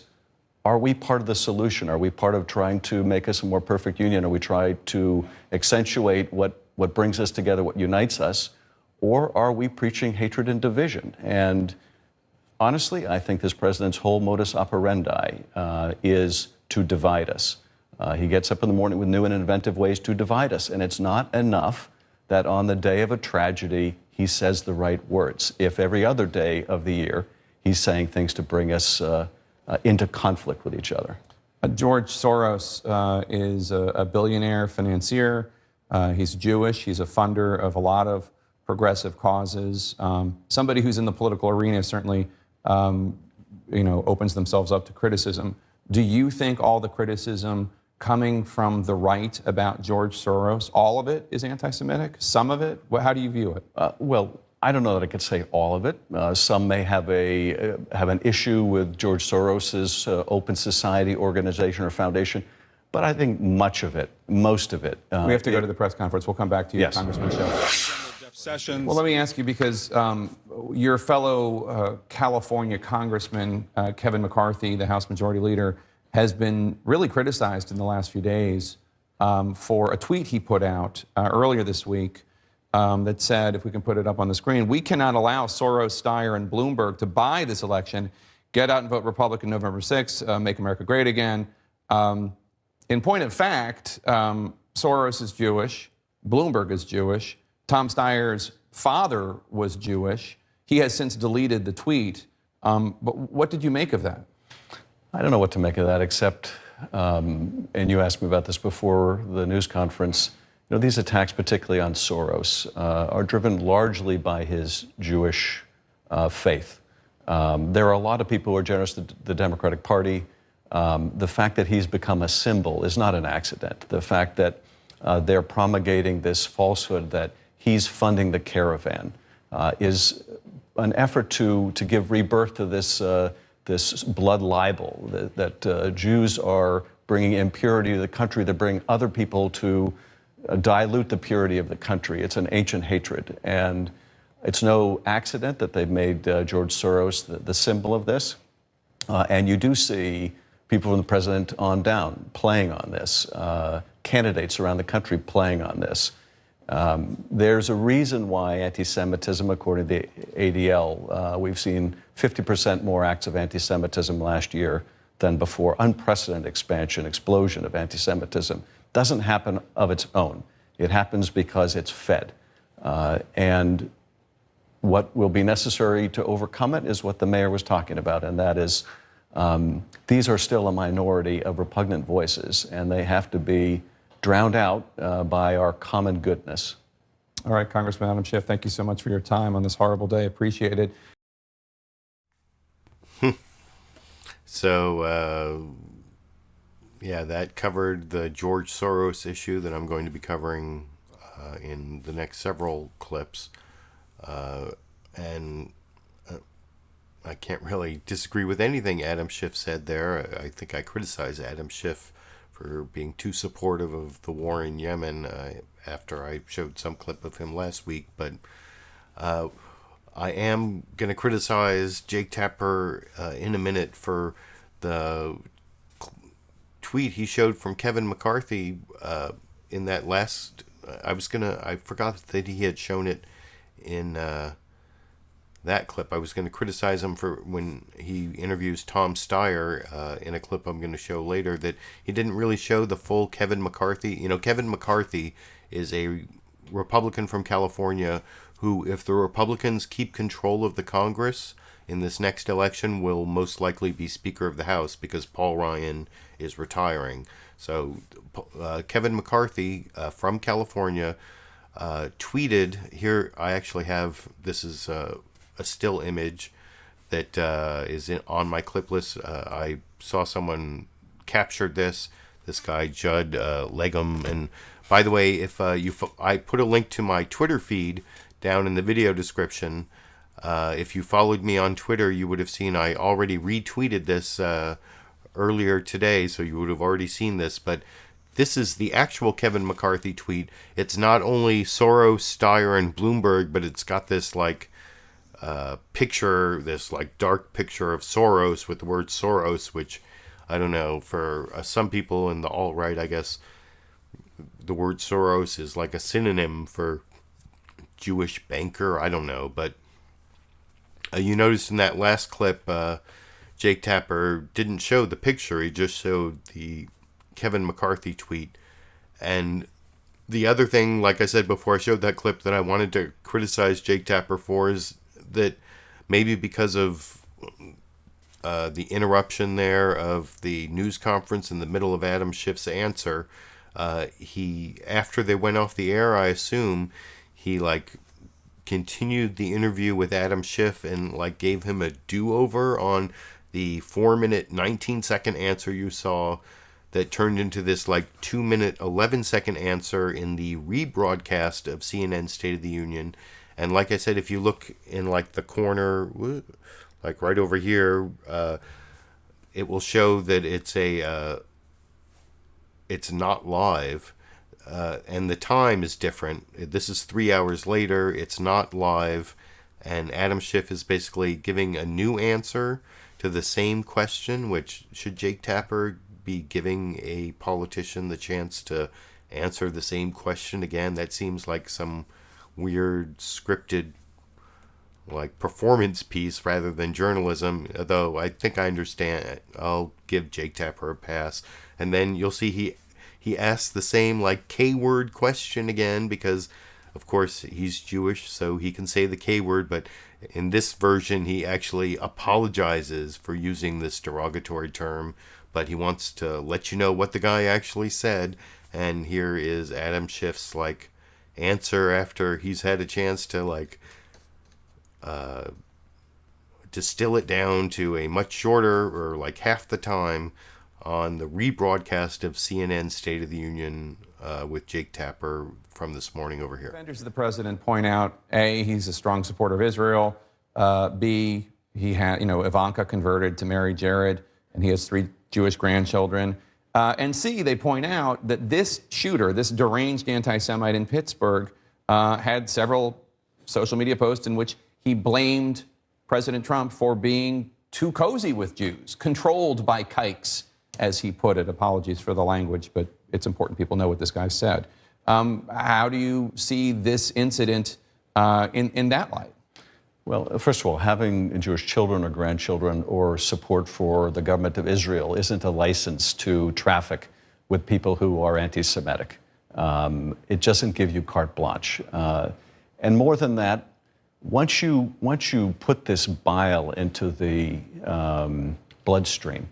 are we part of the solution? Are we part of trying to make us a more perfect union? Are we trying to accentuate what brings us together, what unites us? Or are we preaching hatred and division? And honestly, I think this president's whole modus operandi is to divide us. He gets up in the morning with new and inventive ways to divide us. And it's not enough that on the day of a tragedy, he says the right words. If every other day of the year, he's saying things to bring us into conflict with each other. George Soros is a billionaire financier. He's Jewish. He's a funder of a lot of progressive causes. Somebody who's in the political arena certainly, opens themselves up to criticism. Do you think all the criticism coming from the right about George Soros, all of it is anti-Semitic? Some of it? How do you view it? Well, I don't know that I could say all of it. Some may have an issue with George Soros's Open Society organization or foundation, but I think much of it, most of it. We have to go to the press conference. We'll come back to you, yes. Congressman Schiff. Sessions. Well, let me ask you, because your fellow California Congressman Kevin McCarthy, the House Majority Leader, has been really criticized in the last few days for a tweet he put out earlier this week that said, if we can put it up on the screen, we cannot allow Soros, Steyer, and Bloomberg to buy this election. Get out and vote Republican November 6th, make America great again. In point of fact, Soros is Jewish, Bloomberg is Jewish, Tom Steyer's father was Jewish. He has since deleted the tweet. But what did you make of that? I don't know what to make of that, except, and you asked me about this before the news conference, these attacks, particularly on Soros, are driven largely by his Jewish faith. There are a lot of people who are generous to the Democratic Party. The fact that he's become a symbol is not an accident. The fact that they're promulgating this falsehood that he's funding the caravan is an effort to give rebirth to this blood libel that Jews are bringing impurity to the country, that bring other people to dilute the purity of the country. It's an ancient hatred. And it's no accident that they've made George Soros the symbol of this. And you do see people from the president on down playing on this, candidates around the country playing on this. There's a reason why anti-Semitism, according to the ADL, we've seen 50% more acts of anti-Semitism last year than before. Unprecedented expansion, explosion of anti-Semitism. Doesn't happen of its own. It happens because it's fed. And what will be necessary to overcome it is what the mayor was talking about, and that is these are still a minority of repugnant voices, and they have to be drowned out by our common goodness. All right, Congressman Adam Schiff, thank you so much for your time on this horrible day. Appreciate it. So, yeah, that covered the George Soros issue that I'm going to be covering in the next several clips. And I can't really disagree with anything Adam Schiff said there. I think I criticized Adam Schiff for being too supportive of the war in Yemen after I showed some clip of him last week. But I am going to criticize Jake Tapper in a minute for the tweet he showed from Kevin McCarthy in that last... I forgot that he had shown it in that clip. I was going to criticize him for when he interviews Tom Steyer in a clip I'm going to show later, that he didn't really show the full Kevin McCarthy. Kevin McCarthy is a Republican from California who, if the Republicans keep control of the Congress in this next election, will most likely be Speaker of the House because Paul Ryan is retiring. So Kevin McCarthy from California tweeted, here I actually have, this is a still image that is on my clip list. I saw someone captured this guy Judd Legum, and by the way, if I put a link to my Twitter feed down in the video description. If you followed me on Twitter, you would have seen I already retweeted this earlier today, so you would have already seen this, but this is the actual Kevin McCarthy tweet. It's not only Soros, Steyer, and Bloomberg, but it's got this picture, this dark picture of Soros with the word Soros, which, I don't know, for some people in the alt-right, I guess the word Soros is like a synonym for Jewish banker. I don't know, but you noticed in that last clip, Jake Tapper didn't show the picture. He just showed the Kevin McCarthy tweet. And the other thing, like I said before I showed that clip, that I wanted to criticize Jake Tapper for is that maybe because of the interruption there of the news conference in the middle of Adam Schiff's answer, after they went off the air, I assume, he continued the interview with Adam Schiff and gave him a do-over on the 4-minute 19-second answer you saw that turned into this 2-minute 11-second answer in the rebroadcast of CNN State of the Union. And like I said, if you look in the corner, right over here, it will show that it's not live. And the time is different. This is 3 hours later. It's not live. And Adam Schiff is basically giving a new answer to the same question, which should Jake Tapper be giving a politician the chance to answer the same question again? That seems like some weird scripted performance piece rather than journalism, though I think I understand. I'll give Jake Tapper a pass. And then you'll see he asked the same K-word question again, because Of course, he's Jewish, so he can say the K word, but in this version, he actually apologizes for using this derogatory term, but he wants to let you know what the guy actually said. And here is Adam Schiff's answer after he's had a chance to distill it down to a much shorter, or half the time, on the rebroadcast of CNN's State of the Union with Jake Tapper from this morning over here. Defenders of the president point out, A, he's a strong supporter of Israel. B, he had, Ivanka converted to marry Jared, and he has 3 Jewish grandchildren. And C, they point out that this shooter, this deranged anti-Semite in Pittsburgh, had several social media posts in which he blamed President Trump for being too cozy with Jews, controlled by kikes, as he put it. Apologies for the language, but it's important people know what this guy said. How do you see this incident in that light? Well, first of all, having Jewish children or grandchildren or support for the government of Israel isn't a license to traffic with people who are anti-Semitic. It doesn't give you carte blanche. And more than that, once you put this bile into the bloodstream,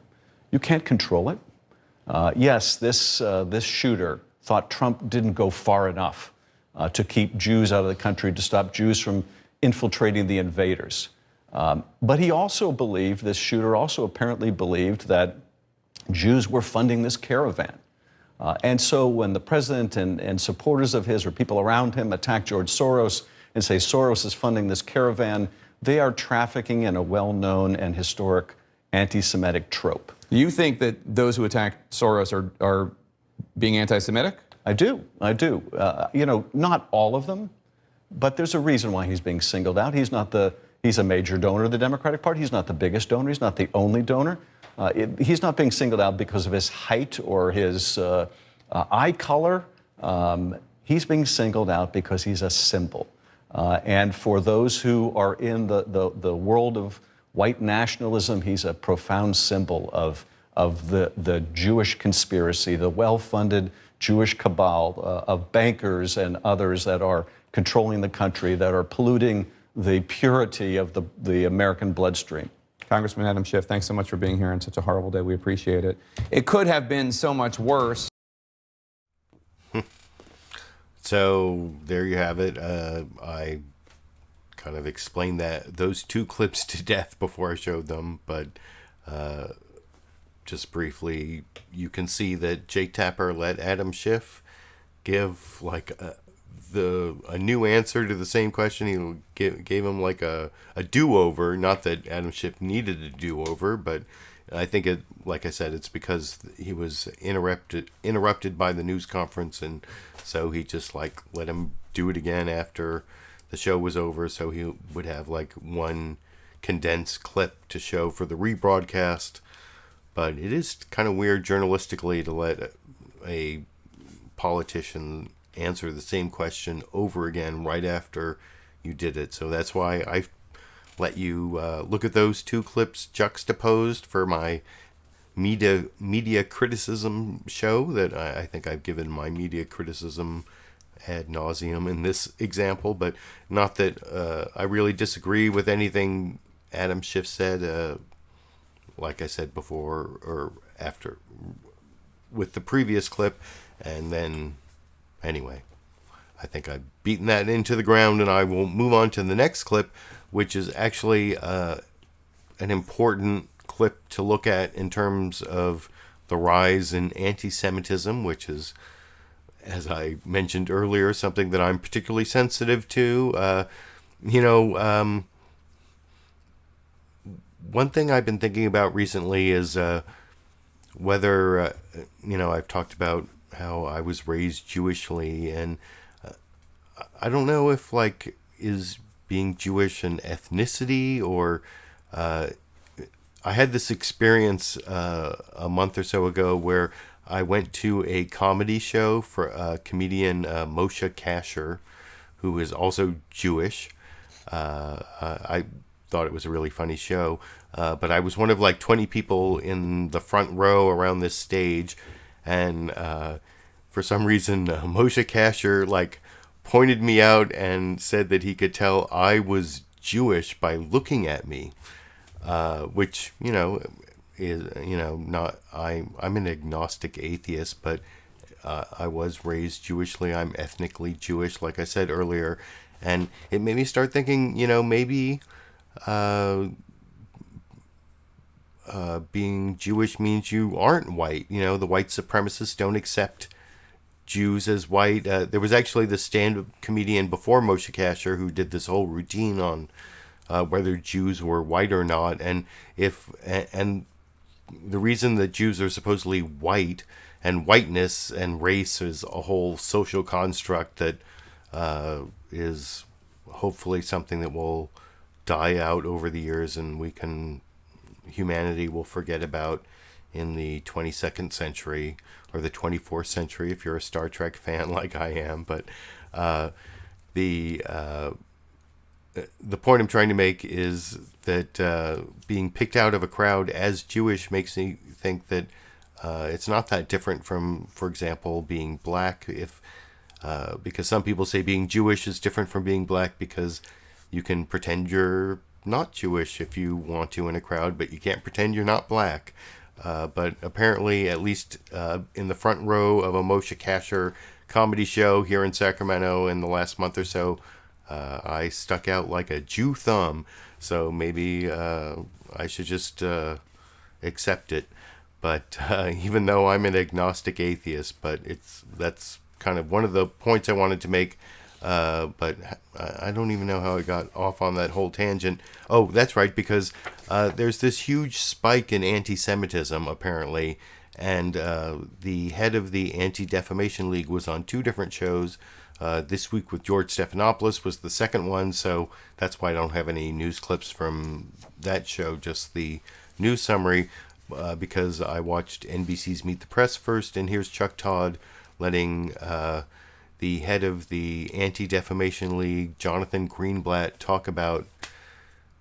you can't control it. Yes, this shooter thought Trump didn't go far enough to keep Jews out of the country, to stop Jews from infiltrating the invaders. But he also believed, this shooter also apparently believed, that Jews were funding this caravan. And so when the president and supporters of his or people around him attack George Soros and say Soros is funding this caravan, they are trafficking in a well-known and historic anti-Semitic trope. Do you think that those who attack Soros are being anti-Semitic? I do. Not all of them, but there's a reason why he's being singled out. He's a major donor of the Democratic Party. He's not the biggest donor. He's not the only donor. He's not being singled out because of his height or his eye color. He's being singled out because he's a symbol. And for those who are in the world of white nationalism, he's a profound symbol of the Jewish conspiracy, the well-funded Jewish cabal of bankers and others that are controlling the country, that are polluting the purity of the American bloodstream. Congressman Adam Schiff, thanks so much for being here on such a horrible day. We appreciate it. It could have been so much worse. So there you have it. I kind of explained those 2 clips to death before I showed them, but just briefly, you can see that Jake Tapper let Adam Schiff give a new answer to the same question. He gave him a do-over. Not that Adam Schiff needed a do-over, but I think like I said, it's because he was interrupted by the news conference, and so he just let him do it again after the show was over, so he would have one condensed clip to show for the rebroadcast. But it is kind of weird journalistically to let a politician answer the same question over again right after you did it. So that's why I let you look at those 2 clips juxtaposed for my media criticism show that I think I've given my media criticism ad nauseum in this example, but not that I really disagree with anything Adam Schiff said, like I said before or after with the previous clip. And then anyway, I think I've beaten that into the ground, and I will move on to the next clip, which is actually an important clip to look at in terms of the rise in anti-Semitism, which is, as I mentioned earlier, something that I'm particularly sensitive to. One thing I've been thinking about recently is whether, I've talked about how I was raised Jewishly, and I don't know if, is being Jewish an ethnicity, or I had this experience a month or so ago where I went to a comedy show for comedian Moshe Kasher, who is also Jewish. I thought it was a really funny show, but I was one of 20 people in the front row around this stage, and for some reason Moshe Kasher pointed me out and said that he could tell I was Jewish by looking at me, which, you know, is, you know, not, I'm an agnostic atheist, but I was raised Jewishly. I'm ethnically Jewish, like I said earlier, and it made me start thinking, you know, maybe being Jewish means you aren't white. You know, the white supremacists don't accept Jews as white. There was actually the stand-up comedian before Moshe Kasher who did this whole routine on whether Jews were white or not, and the reason that Jews are supposedly white, and whiteness and race is a whole social construct that is hopefully something that will die out over the years, and humanity will forget about in the 22nd century or the 24th century if you're a Star Trek fan like I am. But the point I'm trying to make is that being picked out of a crowd as Jewish makes me think that it's not that different from, for example, being black. Because some people say being Jewish is different from being black because you can pretend you're not Jewish if you want to in a crowd, but you can't pretend you're not black. But apparently, at least in the front row of a Moshe Kasher comedy show here in Sacramento in the last month or so, I stuck out like a Jew thumb. So maybe I should just accept it. But even though I'm an agnostic atheist, but that's kind of one of the points I wanted to make. But I don't even know how I got off on that whole tangent. Oh, that's right, because there's this huge spike in anti-Semitism, apparently, and the head of the Anti-Defamation League was on 2 different shows. This week with George Stephanopoulos was the second one, so that's why I don't have any news clips from that show, just the news summary, because I watched NBC's Meet the Press first, and here's Chuck Todd letting the head of the Anti-Defamation League, Jonathan Greenblatt, talk about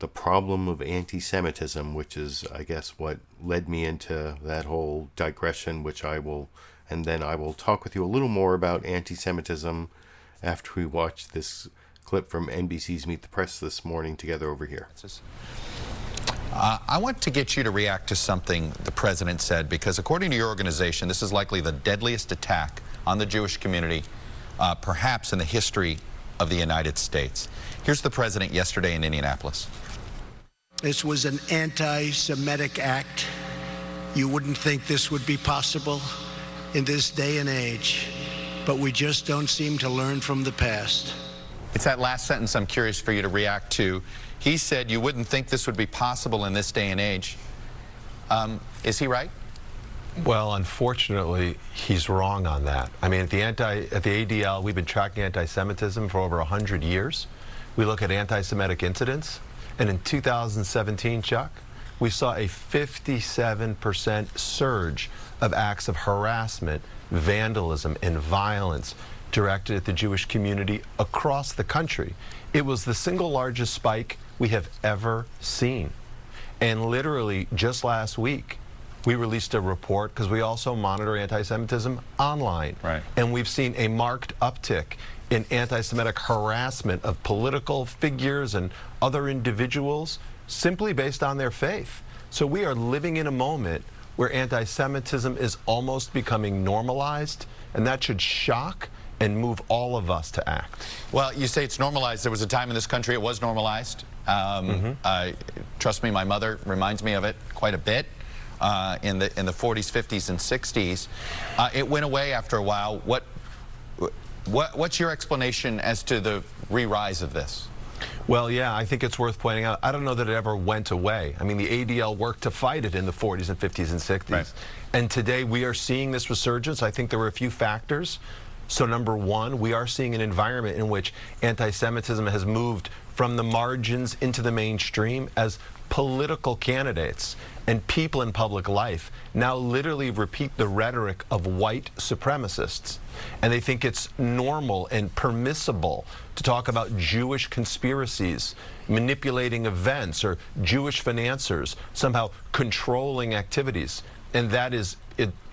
the problem of anti-Semitism, which is, I guess, what led me into that whole digression, and then I will talk with you a little more about anti-Semitism after we watch this clip from NBC's Meet the Press this morning together over here. I want to get you to react to something the president said, because according to your organization, this is likely the deadliest attack on the Jewish community, perhaps in the history of the United States. Here's the president yesterday in Indianapolis. This was an anti-Semitic act. You wouldn't think this would be possible in this day and age, but we just don't seem to learn from the past. It's that last sentence I'm curious for you to react to. He said you wouldn't think this would be possible in this day and age. Is he right? Well, unfortunately, he's wrong on that. I mean, at the ADL, we've been tracking anti-Semitism for over 100 years. We look at anti-Semitic incidents, and in 2017, Chuck, we saw a 57% surge of acts of harassment, vandalism, and violence directed at the Jewish community across the country. It was the single largest spike we have ever seen. And literally, just last week, we released a report, because we also monitor anti-Semitism online. Right. And we've seen a marked uptick in anti-Semitic harassment of political figures and other individuals simply based on their faith. So we are living in a moment where anti-Semitism is almost becoming normalized, and that should shock and move all of us to act. Well, you say it's normalized. There was a time in this country it was normalized. Trust me, my mother reminds me of it quite a bit. In the 40s, 50s, and 60s. It went away after a while. What's your explanation as to the re-rise of this? Well, yeah, I think it's worth pointing out. I don't know that it ever went away. I mean, the ADL worked to fight it in the 40s and 50s and 60s. Right. And today we are seeing this resurgence. I think there were a few factors. So number one, we are seeing an environment in which anti-Semitism has moved from the margins into the mainstream as political candidates and people in public life now literally repeat the rhetoric of white supremacists. And they think it's normal and permissible to talk about Jewish conspiracies, manipulating events, or Jewish financiers somehow controlling activities. And that is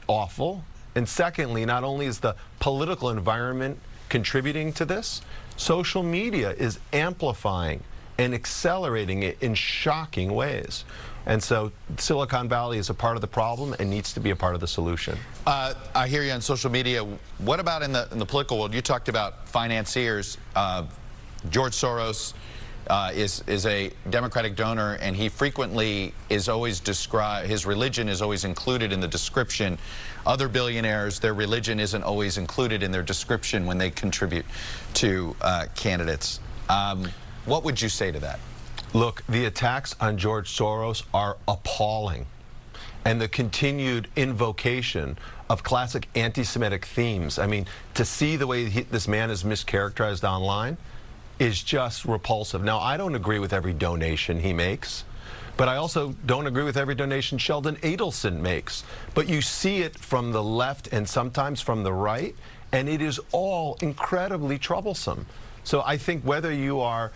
awful. And secondly, not only is the political environment contributing to this. Social media is amplifying and accelerating it in shocking ways. And so Silicon Valley is a part of the problem and needs to be a part of the solution. I hear you on social media. What about in the political world? You talked about financiers. George Soros is a Democratic donor, and he frequently is always described, his religion is always included in the description. Other billionaires, their religion isn't always included in their description when they contribute to candidates. What would you say to that? Look, the attacks on George Soros are appalling. And the continued invocation of classic anti-Semitic themes. I mean, to see the way this man is mischaracterized online is just repulsive. Now, I don't agree with every donation he makes, but I also don't agree with every donation Sheldon Adelson makes. But you see it from the left and sometimes from the right, and it is all incredibly troublesome. So I think whether you are,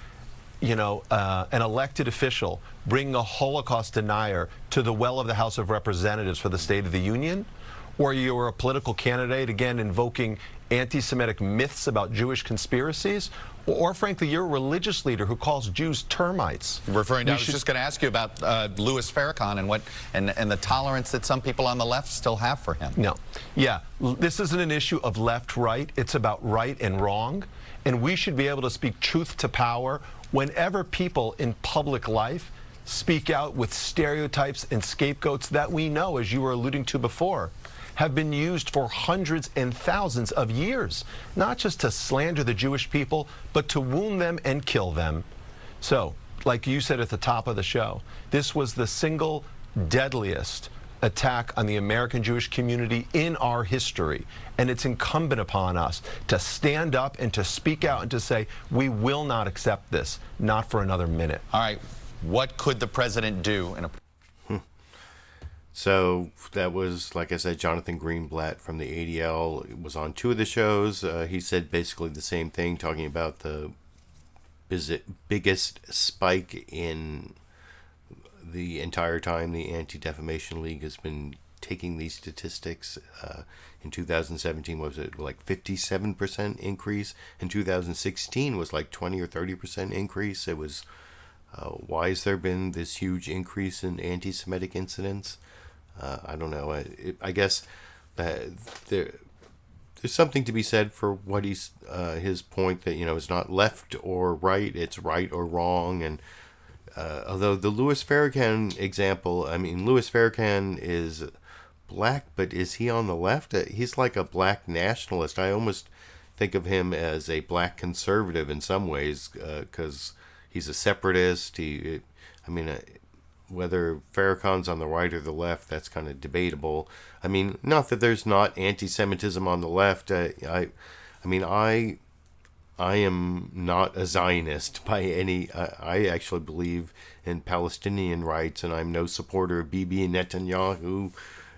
you know, an elected official bringing a Holocaust denier to the well of the House of Representatives for the State of the Union, or you're a political candidate, again, invoking anti-Semitic myths about Jewish conspiracies, or frankly, you're a religious leader who calls Jews termites. Referring to, I was just going to ask you about Louis Farrakhan and the tolerance that some people on the left still have for him. No. Yeah, this isn't an issue of left-right. It's about right and wrong. And we should be able to speak truth to power whenever people in public life speak out with stereotypes and scapegoats that we know, as you were alluding to before, have been used for hundreds and thousands of years, not just to slander the Jewish people, but to wound them and kill them. So, like you said at the top of the show, this was the single deadliest attack on the American Jewish community in our history. And it's incumbent upon us to stand up and to speak out and to say, we will not accept this, not for another minute. All right, what could the president do in a... So that was, like I said, Jonathan Greenblatt from the ADL. It was on two of the shows. He said basically the same thing, talking about the biggest spike in the entire time the Anti-Defamation League has been taking these statistics. In 2017, was it like 57% increase? In 2016 was like 20 or 30% increase. It was, why has there been this huge increase in anti-Semitic incidents? I don't know. I guess that there's something to be said for what he's his point that, you know, it's not left or right, it's right or wrong. And although the Louis Farrakhan example, I mean, Louis Farrakhan is black, but is he on the left? He's like a black nationalist. I almost think of him as a black conservative in some ways, because he's a separatist. Whether Farrakhan's on the right or the left, that's kind of debatable. I mean, not that there's not anti-Semitism on the left. I am not a Zionist by any... I actually believe in Palestinian rights, and I'm no supporter of Bibi Netanyahu.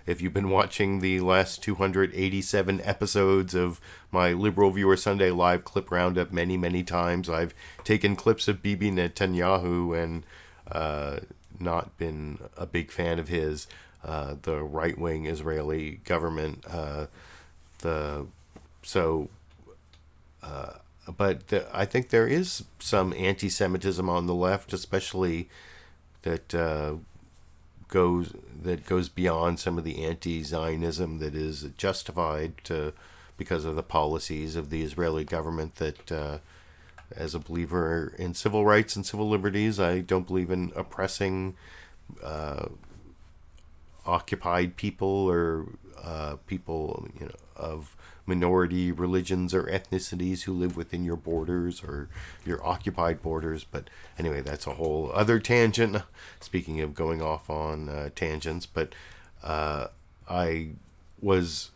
If you've been watching the last 287 episodes of my LiberalViewer Sunday Live clip roundup many, many times, I've taken clips of Bibi Netanyahu and not been a big fan of his. The right-wing Israeli government. I think there is some anti-Semitism on the left, especially that goes beyond some of the anti-Zionism that is justified because of the policies of the Israeli government. That as a believer in civil rights and civil liberties, I don't believe in oppressing occupied people or people, you know, of minority religions or ethnicities who live within your borders or your occupied borders. But anyway, that's a whole other tangent. Speaking of going off on tangents, but I was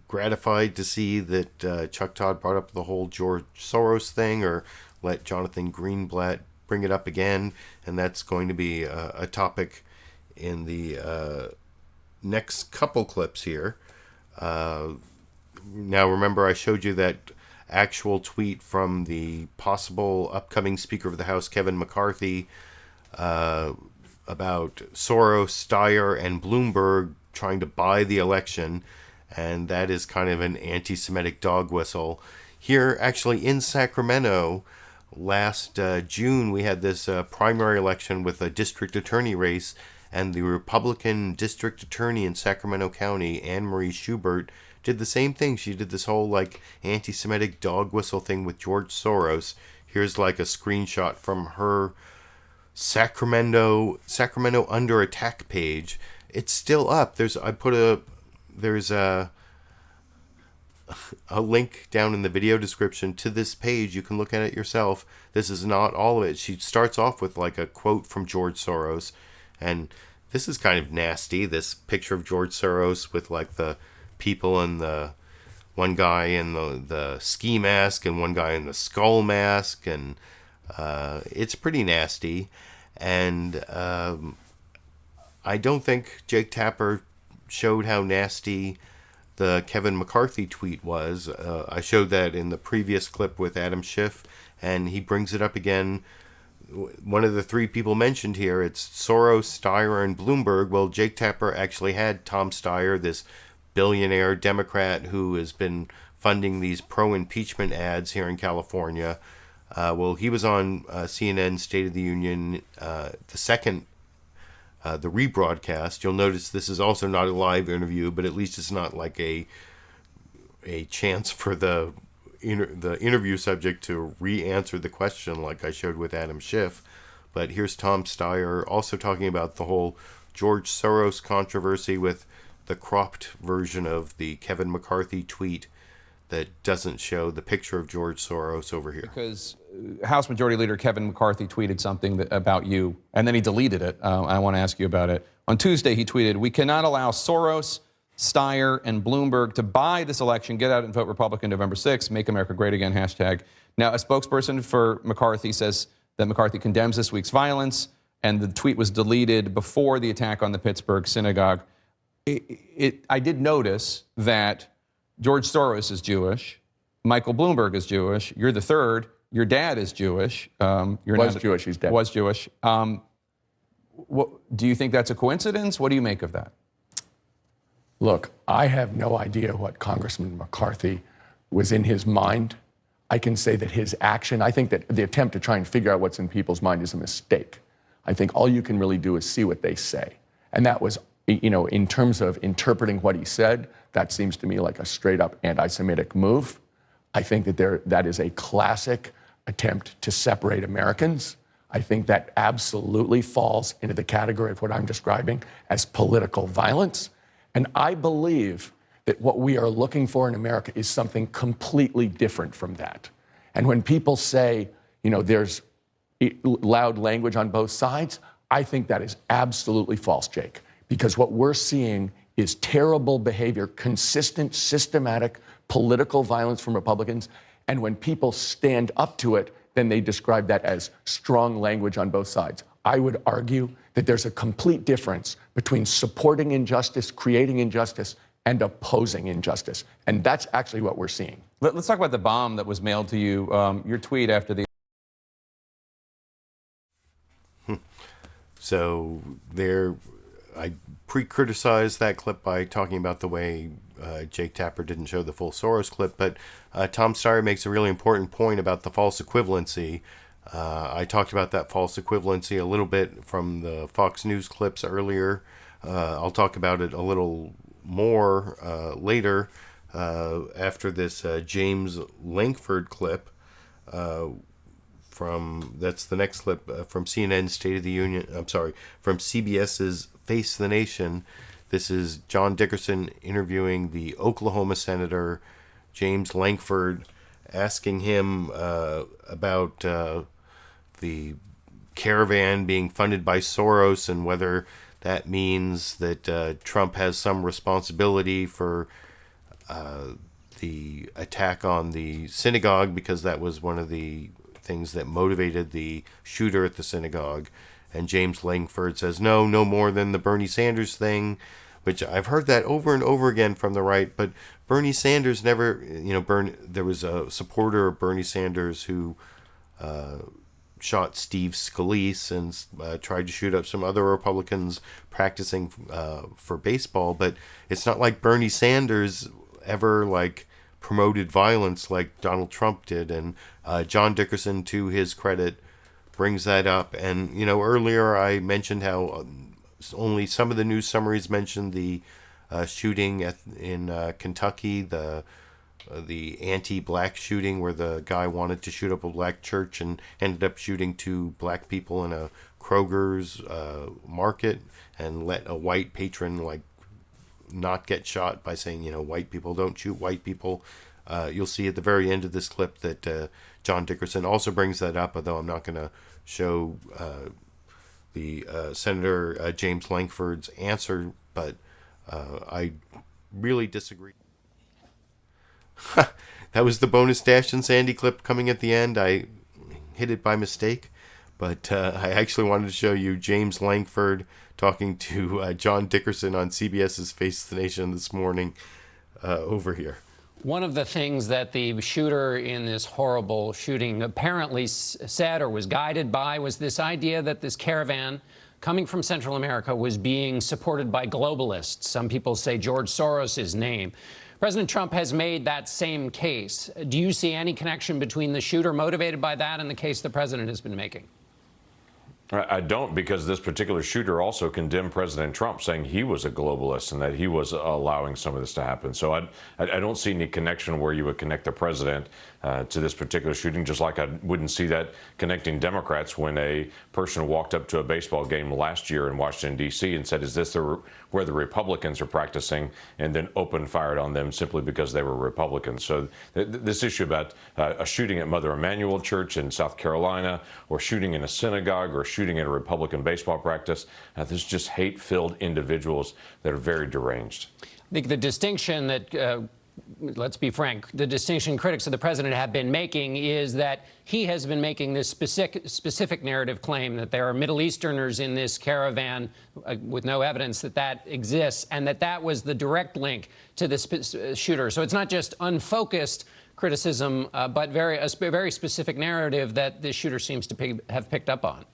gratified to see that Chuck Todd brought up the whole George Soros thing, or let Jonathan Greenblatt bring it up again, and that's going to be a topic in the next couple clips here. Now, remember, I showed you that actual tweet from the possible upcoming Speaker of the House, Kevin McCarthy, about Soros, Steyer, and Bloomberg trying to buy the election. and that is kind of an anti-Semitic dog whistle. Here, actually in Sacramento, last June, we had this primary election with a district attorney race, and the Republican district attorney in Sacramento County, Anne Marie Schubert, did the same thing. She did this whole anti-Semitic dog whistle thing with George Soros. Here's a screenshot from her Sacramento Under Attack page. It's still up. There's a link down in the video description to this page. You can look at it yourself. This is not all of it. She starts off with a quote from George Soros, and this is kind of nasty. This picture of George Soros with the people and the one guy in the ski mask and one guy in the skull mask, and it's pretty nasty. And I don't think Jake Tapper showed how nasty the Kevin McCarthy tweet was. I showed that in the previous clip with Adam Schiff, and he brings it up again. One of the three people mentioned here, it's Soros, Steyer, and Bloomberg. Well, Jake Tapper actually had Tom Steyer, this billionaire Democrat who has been funding these pro-impeachment ads here in California. Well, he was on CNN State of the Union, the rebroadcast. You'll notice this is also not a live interview, but at least it's not a chance for the interview subject to re-answer the question like I showed with Adam Schiff. But here's Tom Steyer also talking about the whole George Soros controversy with the cropped version of the Kevin McCarthy tweet that doesn't show the picture of George Soros over here. Because House Majority Leader Kevin McCarthy tweeted something about you, and then he deleted it. I want to ask you about it. On Tuesday, he tweeted, "We cannot allow Soros, Steyer, and Bloomberg to buy this election. Get out and vote Republican November 6th. Make America Great Again, hashtag." Now, a spokesperson for McCarthy says that McCarthy condemns this week's violence, and the tweet was deleted before the attack on the Pittsburgh synagogue. I did notice that George Soros is Jewish, Michael Bloomberg is Jewish, you're the third, your dad is Jewish. Jewish, he's dead. Was Jewish. Do you think that's a coincidence? What do you make of that? Look, I have no idea what Congressman McCarthy was in his mind. I can say that his action, I think that the attempt to try and figure out what's in people's mind is a mistake. I think all you can really do is see what they say. And that was, in terms of interpreting what he said, that seems to me like a straight up anti-Semitic move. I think that that is a classic attempt to separate Americans. I think that absolutely falls into the category of what I'm describing as political violence. And I believe that what we are looking for in America is something completely different from that. And when people say, there's loud language on both sides, I think that is absolutely false, Jake. Because what we're seeing is terrible behavior, consistent, systematic political violence from Republicans. And when people stand up to it, then they describe that as strong language on both sides. I would argue that there's a complete difference between supporting injustice, creating injustice, and opposing injustice. And that's actually what we're seeing. Let's talk about the bomb that was mailed to you. Your tweet after the... So I pre-criticized that clip by talking about the way Jake Tapper didn't show the full Soros clip, but Tom Steyer makes a really important point about the false equivalency. I talked about that false equivalency a little bit from the Fox News clips earlier. I'll talk about it a little more later after this James Lankford clip that's the next clip from CNN State of the Union. From CBS's Face the Nation. This is John Dickerson interviewing the Oklahoma Senator James Lankford, asking him about the caravan being funded by Soros and whether that means that Trump has some responsibility for the attack on the synagogue, because that was one of the things that motivated the shooter at the synagogue. And James Lankford says, no more than the Bernie Sanders thing, which I've heard that over and over again from the right. But Bernie Sanders never, there was a supporter of Bernie Sanders who shot Steve Scalise and tried to shoot up some other Republicans practicing for baseball. But it's not like Bernie Sanders ever like promoted violence like Donald Trump did. And John Dickerson, to his credit, brings that up. And, you know, earlier I mentioned how only some of the news summaries mentioned the shooting in Kentucky, the anti-black shooting where the guy wanted to shoot up a black church and ended up shooting 2 black people in a Kroger's market and let a white patron like not get shot by saying, you know, white people don't shoot white people. You'll see at the very end of this clip that John Dickerson also brings that up, although I'm not going to show the Senator James Lankford's answer, but I really disagree. That was the bonus Dash and Sandy clip coming at the end. I hit it by mistake, but I actually wanted to show you James Lankford talking to John Dickerson on CBS's Face the Nation this morning over here. One of the things that the shooter in this horrible shooting apparently said or was guided by was this idea that this caravan coming from Central America was being supported by globalists. Some people say George Soros' name. President Trump has made that same case. Do you see any connection between the shooter motivated by that and the case the president has been making? I don't, because this particular shooter also condemned President Trump, saying he was a globalist and that he was allowing some of this to happen. So I don't see any connection where you would connect the president to this particular shooting, just like I wouldn't see that connecting Democrats when a person walked up to a baseball game last year in Washington, D.C. and said, is this where the Republicans are practicing, and then opened fired on them simply because they were Republicans. So this issue about a shooting at Mother Emanuel Church in South Carolina, or shooting in a synagogue, or shooting at a Republican baseball practice, there's just hate-filled individuals that are very deranged. I think the distinction that, let's be frank, the distinction critics of the president have been making is that he has been making this specific narrative claim that there are Middle Easterners in this caravan with no evidence that that exists, and that was the direct link to the shooter. So it's not just unfocused criticism, but a very specific narrative that the shooter seems to have picked up on.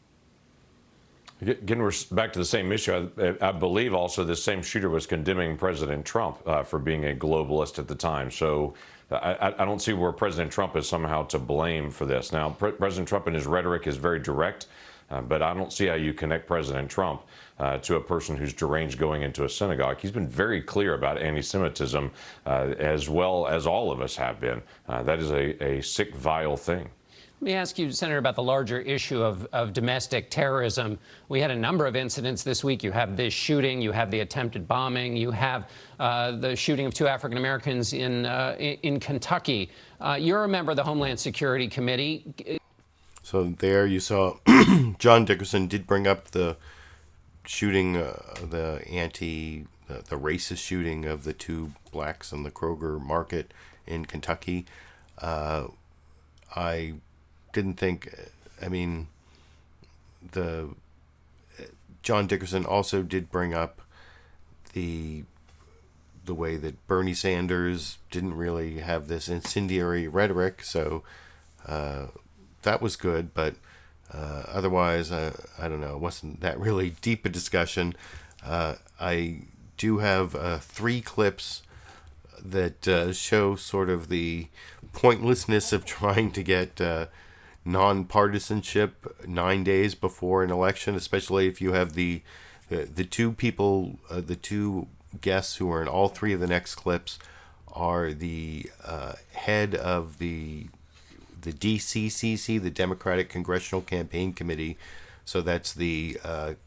Again, we're back to the same issue. I believe also the same shooter was condemning President Trump for being a globalist at the time. So I don't see where President Trump is somehow to blame for this. Now, President Trump in his rhetoric is very direct, but I don't see how you connect President Trump to a person who's deranged going into a synagogue. He's been very clear about anti-Semitism, as well as all of us have been. That is a sick, vile thing. Let me ask you, Senator, about the larger issue of domestic terrorism. We had a number of incidents this week. You have this shooting, you have the attempted bombing, you have the shooting of 2 African Americans in Kentucky. You're a member of the Homeland Security Committee. So there you saw John Dickerson did bring up the shooting, the racist shooting of the 2 blacks in the Kroger market in Kentucky. I didn't think, I mean, John Dickerson also did bring up the way that Bernie Sanders didn't really have this incendiary rhetoric, so that was good, but otherwise, I don't know, it wasn't that really deep a discussion. I do have 3 clips that show sort of the pointlessness of trying to get nonpartisanship 9 days before an election, especially if you have the 2 people, the 2 guests who are in all 3 of the next clips are the head of the DCCC, the Democratic Congressional Campaign Committee. So that's the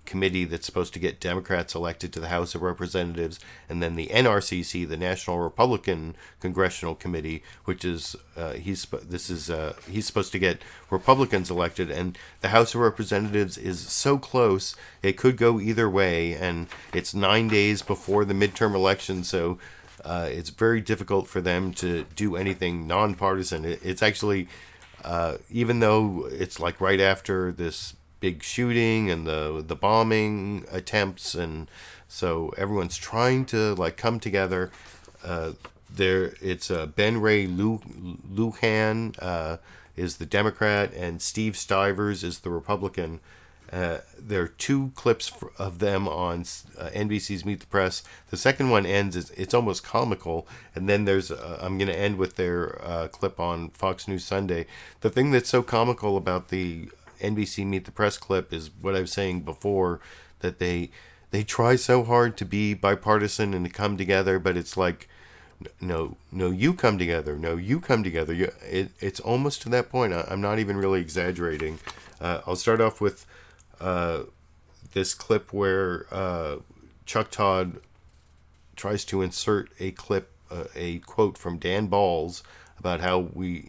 committee that's supposed to get Democrats elected to the House of Representatives, and then the NRCC, the National Republican Congressional Committee, which is he's supposed to get Republicans elected, and the House of Representatives is so close it could go either way, and it's 9 days before the midterm election, so it's very difficult for them to do anything nonpartisan. It's actually even though it's like right after this big shooting and the bombing attempts, and so everyone's trying to like come together. It's Ben Ray Lujan is the Democrat and Steve Stivers is the Republican. There are two clips of them on NBC's Meet the Press. The second one ends, it's almost comical, and then there's, I'm going to end with their clip on Fox News Sunday. The thing that's so comical about the NBC Meet the Press clip is what I was saying before, that they try so hard to be bipartisan and to come together, but it's like, no, you come together. No, you come together. It's almost to that point. I'm not even really exaggerating. I'll start off with this clip where Chuck Todd tries to insert a clip, a quote from Dan Balls about how we,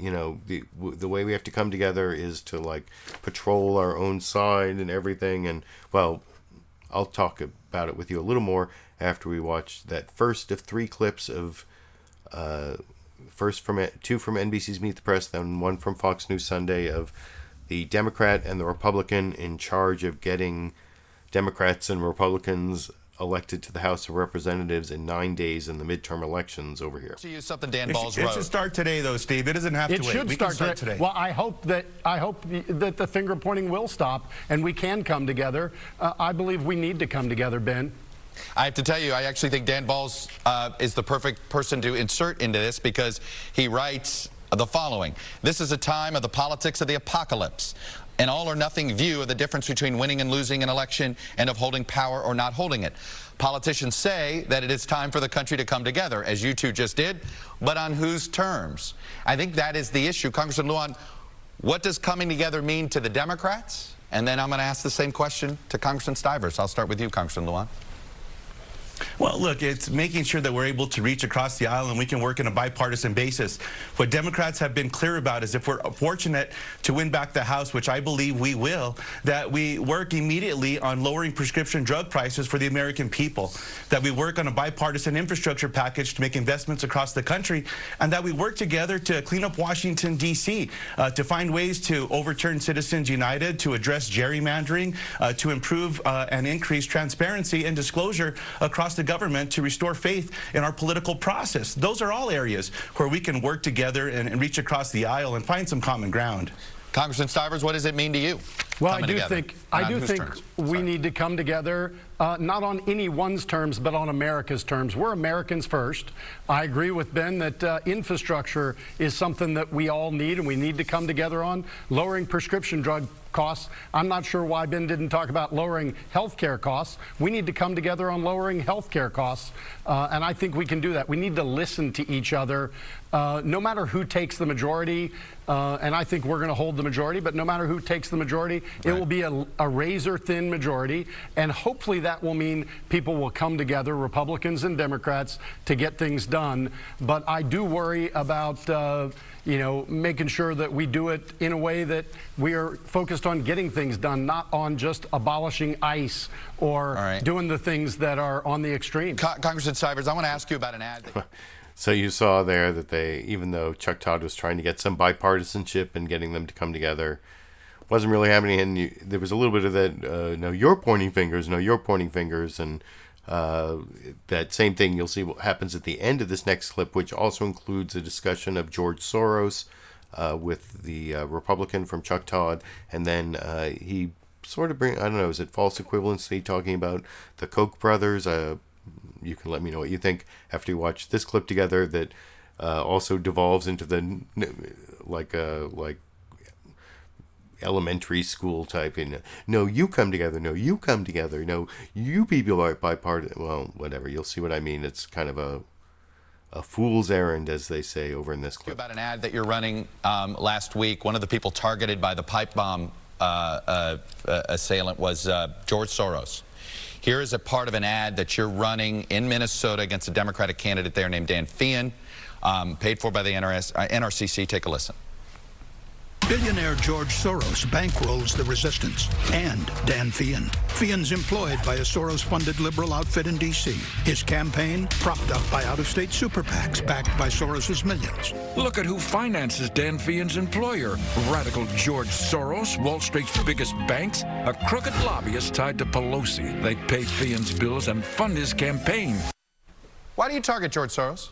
the way we have to come together is to like patrol our own side and everything. And well, I'll talk about it with you a little more after we watch that first of three clips of two from NBC's Meet the Press, then one from Fox News Sunday of the Democrat and the Republican in charge of getting Democrats and Republicans elected to the House of Representatives in 9 days in the midterm elections over here. To use something Dan Balls wrote. It should start today, though, Steve. It doesn't have to wait. It should start today. Well, I hope that the finger pointing will stop and we can come together. I believe we need to come together, Ben. I have to tell you, I actually think Dan Balls is the perfect person to insert into this, because he writes the following: "This is a time of the politics of the apocalypse, an all-or-nothing view of the difference between winning and losing an election and of holding power or not holding it. Politicians say that it is time for the country to come together, as you two just did, but on whose terms?" I think that is the issue. Congressman Lujan, what does coming together mean to the Democrats? And then I'm going to ask the same question to Congressman Stivers. I'll start with you, Congressman Lujan. Well, look, it's making sure that we're able to reach across the aisle and we can work on a bipartisan basis. What Democrats have been clear about is if we're fortunate to win back the House, which I believe we will, that we work immediately on lowering prescription drug prices for the American people, that we work on a bipartisan infrastructure package to make investments across the country, and that we work together to clean up Washington, D.C., to find ways to overturn Citizens United, to address gerrymandering, to improve and increase transparency and disclosure across the government, to restore faith in our political process. Those are all areas where we can work together and reach across the aisle and find some common ground. Congressman Stivers, what does it mean to you? Well, I do think we need to come together, not on anyone's terms, but on America's terms. We're Americans first. I agree with Ben that infrastructure is something that we all need and we need to come together on. Lowering prescription drug costs. I'm not sure why Ben didn't talk about lowering health care costs. We need to come together on lowering health care costs, and I think we can do that. We need to listen to each other, no matter who takes the majority, and I think we're going to hold the majority, but no matter who takes the majority, it will be a razor-thin majority, and hopefully that will mean people will come together, Republicans and Democrats, to get things done. But I do worry about making sure that we do it in a way that we are focused on getting things done, not on just abolishing ICE or doing the things that are on the extreme. Congressman Stivers, I want to ask you about an ad. So you saw there that even though Chuck Todd was trying to get some bipartisanship and getting them to come together, wasn't really happening. And there was a little bit of that, no, you're pointing fingers, no, you're pointing fingers. And that same thing you'll see what happens at the end of this next clip, which also includes a discussion of George Soros with the Republican from Chuck Todd. And then he sort of I don't know, is it false equivalency, talking about the Koch brothers? You can let me know what you think after you watch this clip together, that also devolves into the like elementary school type. No, you come together. No, you come together. No, you people are bipartisan. Well, whatever. You'll see what I mean. It's kind of a fool's errand, as they say over in this clip. About an ad that you're running last week. One of the people targeted by the pipe bomb assailant was George Soros. Here is a part of an ad that you're running in Minnesota against a Democratic candidate there named Dan Feehan, paid for by the NRCC. Take a listen. Billionaire George Soros bankrolls the resistance and Dan Feehan. Feehan's employed by a Soros-funded liberal outfit in D.C. His campaign propped up by out-of-state super PACs backed by Soros's millions. Look at who finances Dan Feehan's employer. Radical George Soros, Wall Street's biggest banks, a crooked lobbyist tied to Pelosi. They pay Feehan's bills and fund his campaign. Why do you target George Soros?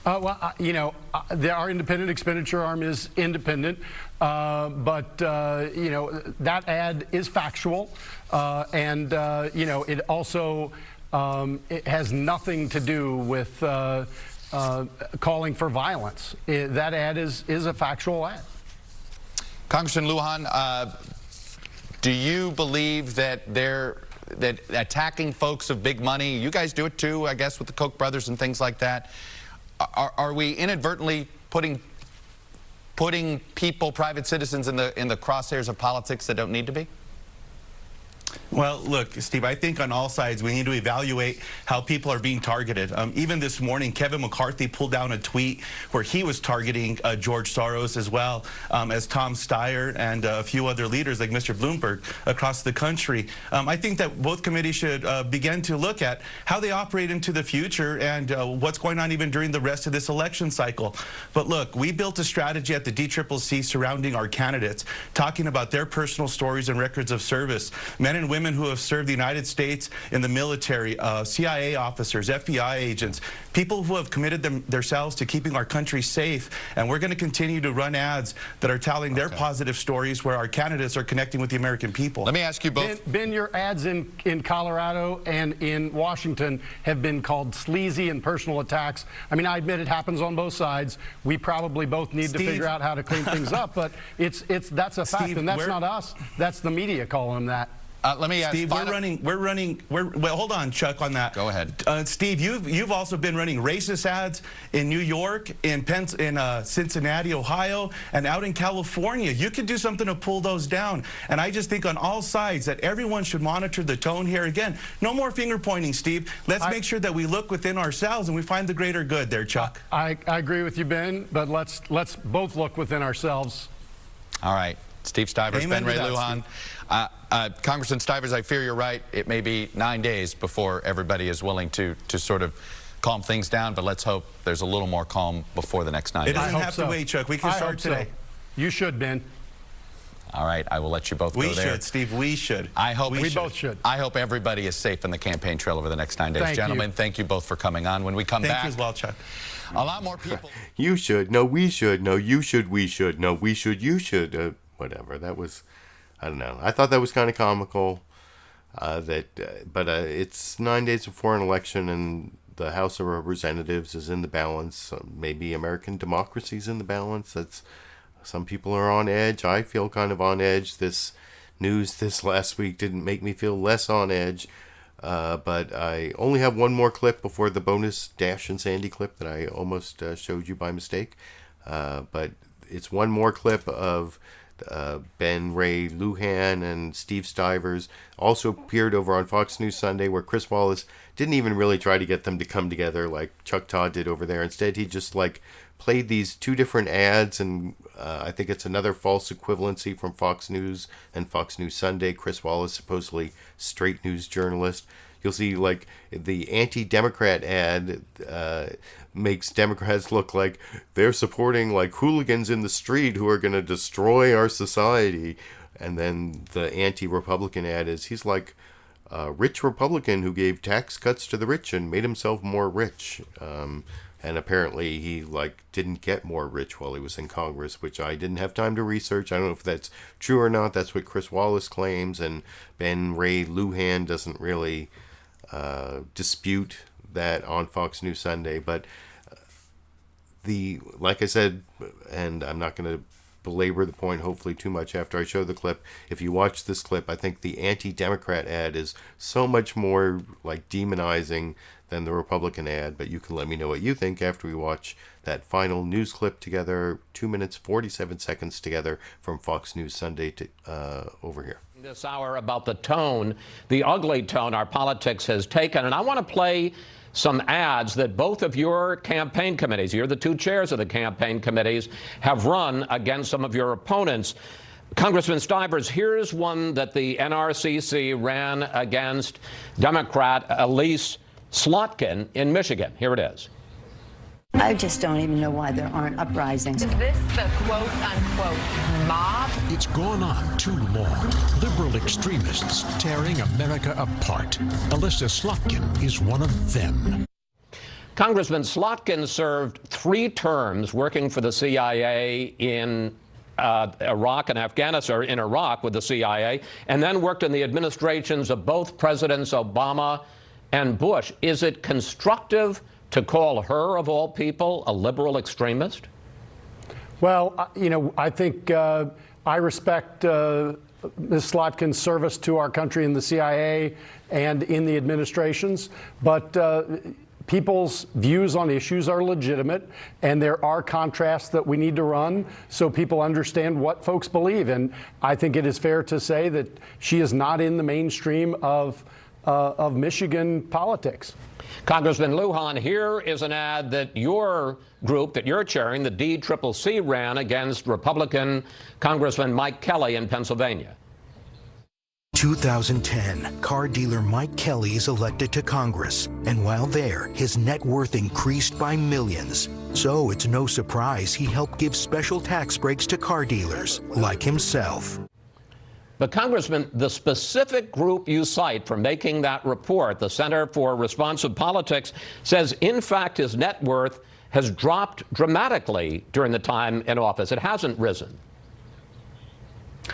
Our independent expenditure arm is independent, but that ad is factual, and it also it has nothing to do with calling for violence. That ad is a factual ad. Congressman Lujan, do you believe that that attacking folks of big money, you guys do it too, I guess, with the Koch brothers and things like that, are we inadvertently putting people, private citizens, in the crosshairs of politics that don't need to be? Well, look, Steve, I think on all sides we need to evaluate how people are being targeted. Even this morning, Kevin McCarthy pulled down a tweet where he was targeting George Soros as well as Tom Steyer and a few other leaders like Mr. Bloomberg across the country. I think that both committees should begin to look at how they operate into the future and what's going on even during the rest of this election cycle. But look, we built a strategy at the DCCC surrounding our candidates, talking about their personal stories and records of service. Men and women who have served the United States in the military, CIA officers, FBI agents, people who have committed themselves to keeping our country safe. And we're going to continue to run ads that are telling their positive stories where our candidates are connecting with the American people. Let me ask you both. Ben, your ads in Colorado and in Washington have been called sleazy and personal attacks. I mean, I admit it happens on both sides. We probably both need to figure out how to clean things up, but that's a fact, and that's not us. That's the media calling them that. Let me ask Steve, well, hold on, Chuck, on that. Go ahead. Steve, you've also been running racist ads in New York, in Cincinnati, Ohio, and out in California. You could do something to pull those down. And I just think on all sides that everyone should monitor the tone here. Again, no more finger pointing, Steve. Let's make sure that we look within ourselves and we find the greater good there, Chuck. I agree with you, Ben, but let's both look within ourselves. All right. Steve Stivers, Ben Ray Lujan. Congressman Stivers, I fear you're right. It may be 9 days before everybody is willing to sort of calm things down, but let's hope there's a little more calm before the next 9 days. It doesn't have to wait, Chuck. We can start today. You should, Ben. All right, I will let you both go there. We should, Steve. We should. We both should. I hope everybody is safe in the campaign trail over the next 9 days. Gentlemen, thank you both for coming on. When we come back... Thank you as well, Chuck. A lot more people... You should. No, we should. No, you should. We should. No, we should. You should. Whatever. That was... I don't know. I thought that was kind of comical. But it's 9 days before an election, and the House of Representatives is in the balance. Maybe American democracy's in the balance. Some people are on edge. I feel kind of on edge. This news this last week didn't make me feel less on edge. But I only have one more clip before the bonus Dash and Sandy clip that I almost showed you by mistake. But it's one more clip of Ben Ray Lujan and Steve Stivers. Also appeared over on Fox News Sunday, where Chris Wallace didn't even really try to get them to come together like Chuck Todd did over there. Instead, he just played these two different ads, and I think it's another false equivalency from Fox News and Fox News Sunday. Chris Wallace, supposedly straight news journalist. You'll see the anti-Democrat ad makes Democrats look like they're supporting hooligans in the street who are going to destroy our society. And then the anti-Republican ad is he's like a rich Republican who gave tax cuts to the rich and made himself more rich. And apparently he didn't get more rich while he was in Congress, which I didn't have time to research. I don't know if that's true or not. That's what Chris Wallace claims, and Ben Ray Lujan doesn't really dispute that on Fox News Sunday. But like I said, and I'm not going to belabor the point hopefully too much after I show the clip. If you watch this clip, I think the anti-Democrat ad is so much more demonizing than the Republican ad, but you can let me know what you think after we watch that final news clip together, 2 minutes 47 seconds together from Fox News Sunday over here. This hour about the tone, the ugly tone our politics has taken, and I want to play some ads that both of your campaign committees, you're the two chairs of the campaign committees, have run against some of your opponents. Congressman Stivers, here's one that the NRCC ran against Democrat Elise Slotkin in Michigan. Here it is. I just don't even know why there aren't uprisings. Is this the quote-unquote mob? It's gone on too long. Liberal extremists tearing America apart. Elisa Slotkin is one of them. Congressman Slotkin served 3 terms working for the CIA in Iraq and Afghanistan, or in Iraq with the CIA, and then worked in the administrations of both Presidents Obama and Bush. Is it constructive to call her, of all people, a liberal extremist? Well, you know, I think I respect Ms. Slotkin's service to our country in the CIA and in the administrations, but people's views on issues are legitimate, and there are contrasts that we need to run so people understand what folks believe. And I think it is fair to say that she is not in the mainstream of Michigan politics. Congressman Lujan, here is an ad that your group that you're chairing, the DCCC, ran against Republican Congressman Mike Kelly in Pennsylvania. 2010, car dealer Mike Kelly is elected to Congress, and while there, his net worth increased by millions. So it's no surprise he helped give special tax breaks to car dealers like himself. But, Congressman, the specific group you cite for making that report, the Center for Responsive Politics, says, in fact, his net worth has dropped dramatically during the time in office. It hasn't risen.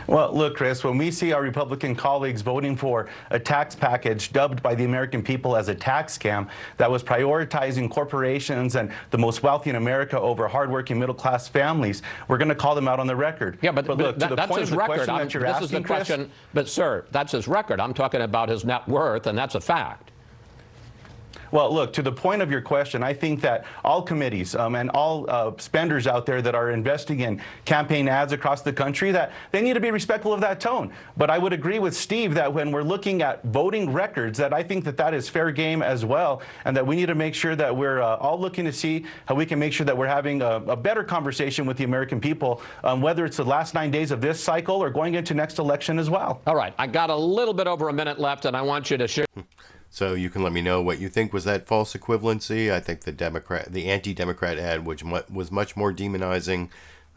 Well, look, Chris, when we see our Republican colleagues voting for a tax package dubbed by the American people as a tax scam that was prioritizing corporations and the most wealthy in America over hardworking middle-class families, we're going to call them out on the record. Yeah, but look, to the that's point his of the record. question that you're This asking, is the Chris, question. But, sir, that's his record. I'm talking about his net worth, and that's a fact. Well, look, to the point of your question, I think that all committees and all spenders out there that are investing in campaign ads across the country, that they need to be respectful of that tone. But I would agree with Steve that when we're looking at voting records, that I think that that is fair game as well, and that we need to make sure that we're all looking to see how we can make sure that we're having a better conversation with the American people, whether it's the last 9 days of this cycle or going into next election as well. All right, I got a little bit over a minute left, and I want you to share. So you can let me know what you think. Was that false equivalency? I think the anti-Democrat ad, which was much more demonizing.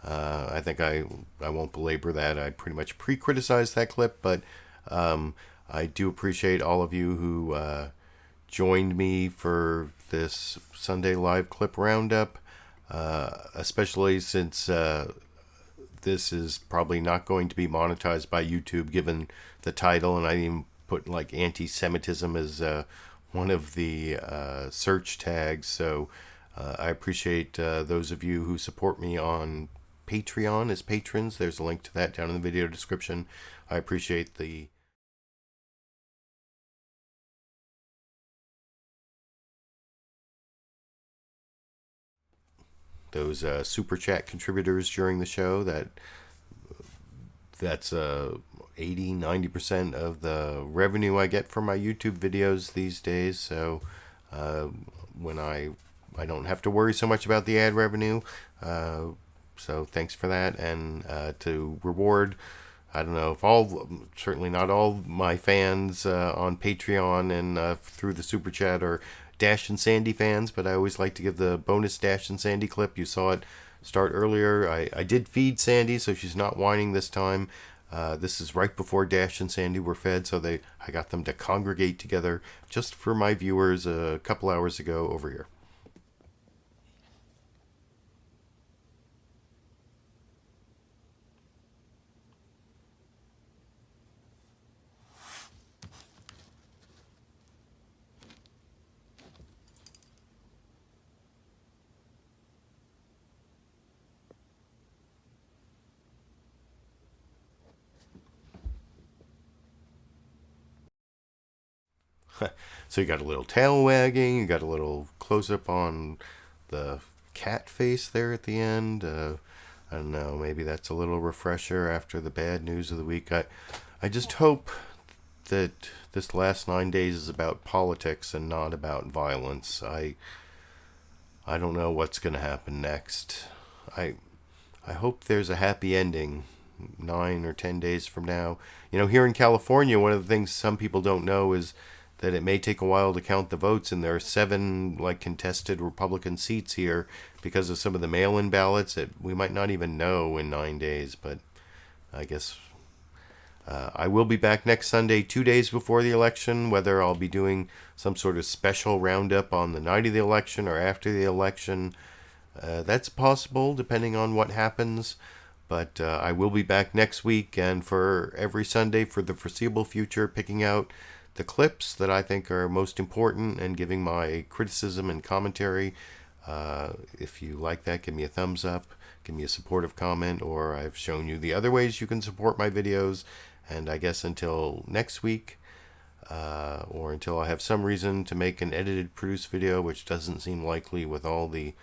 I think I won't belabor that. I pretty much pre-criticized that clip, but I do appreciate all of you who joined me for this Sunday live clip roundup, especially since this is probably not going to be monetized by YouTube given the title, and I didn't even put like anti-Semitism as one of the search tags. So I appreciate those of you who support me on Patreon as patrons. There's a link to that down in the video description. I appreciate those super chat contributors during the show. That's 80-90% of the revenue I get from my YouTube videos these days. So when I don't have to worry so much about the ad revenue. So thanks for that. And to reward, I don't know if certainly not all my fans on Patreon and through the super chat are Dash and Sandy fans, but I always like to give the bonus Dash and Sandy clip. You saw it start earlier. I did feed Sandy, so she's not whining this time. This is right before Dash and Sandy were fed, so I got them to congregate together just for my viewers a couple hours ago over here. So you got a little tail wagging, you got a little close-up on the cat face there at the end. I don't know, maybe that's a little refresher after the bad news of the week. I just hope that this last 9 days is about politics and not about violence. I don't know what's going to happen next. I hope there's a happy ending 9 or 10 days from now. You know, here in California, one of the things some people don't know is that it may take a while to count the votes, and there are 7 contested Republican seats here because of some of the mail-in ballots that we might not even know in 9 days. But I guess I will be back next Sunday, 2 days before the election. Whether I'll be doing some sort of special roundup on the night of the election or after the election, that's possible depending on what happens. But I will be back next week and for every Sunday for the foreseeable future, picking out the clips that I think are most important and giving my criticism and commentary. If you like that, give me a thumbs up, give me a supportive comment, or I've shown you the other ways you can support my videos. And I guess until next week, or until I have some reason to make an edited, produced video, which doesn't seem likely with all the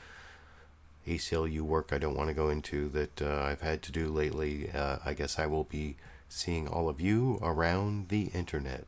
ACLU work I don't want to go into that I've had to do lately, I guess I will be seeing all of you around the internet.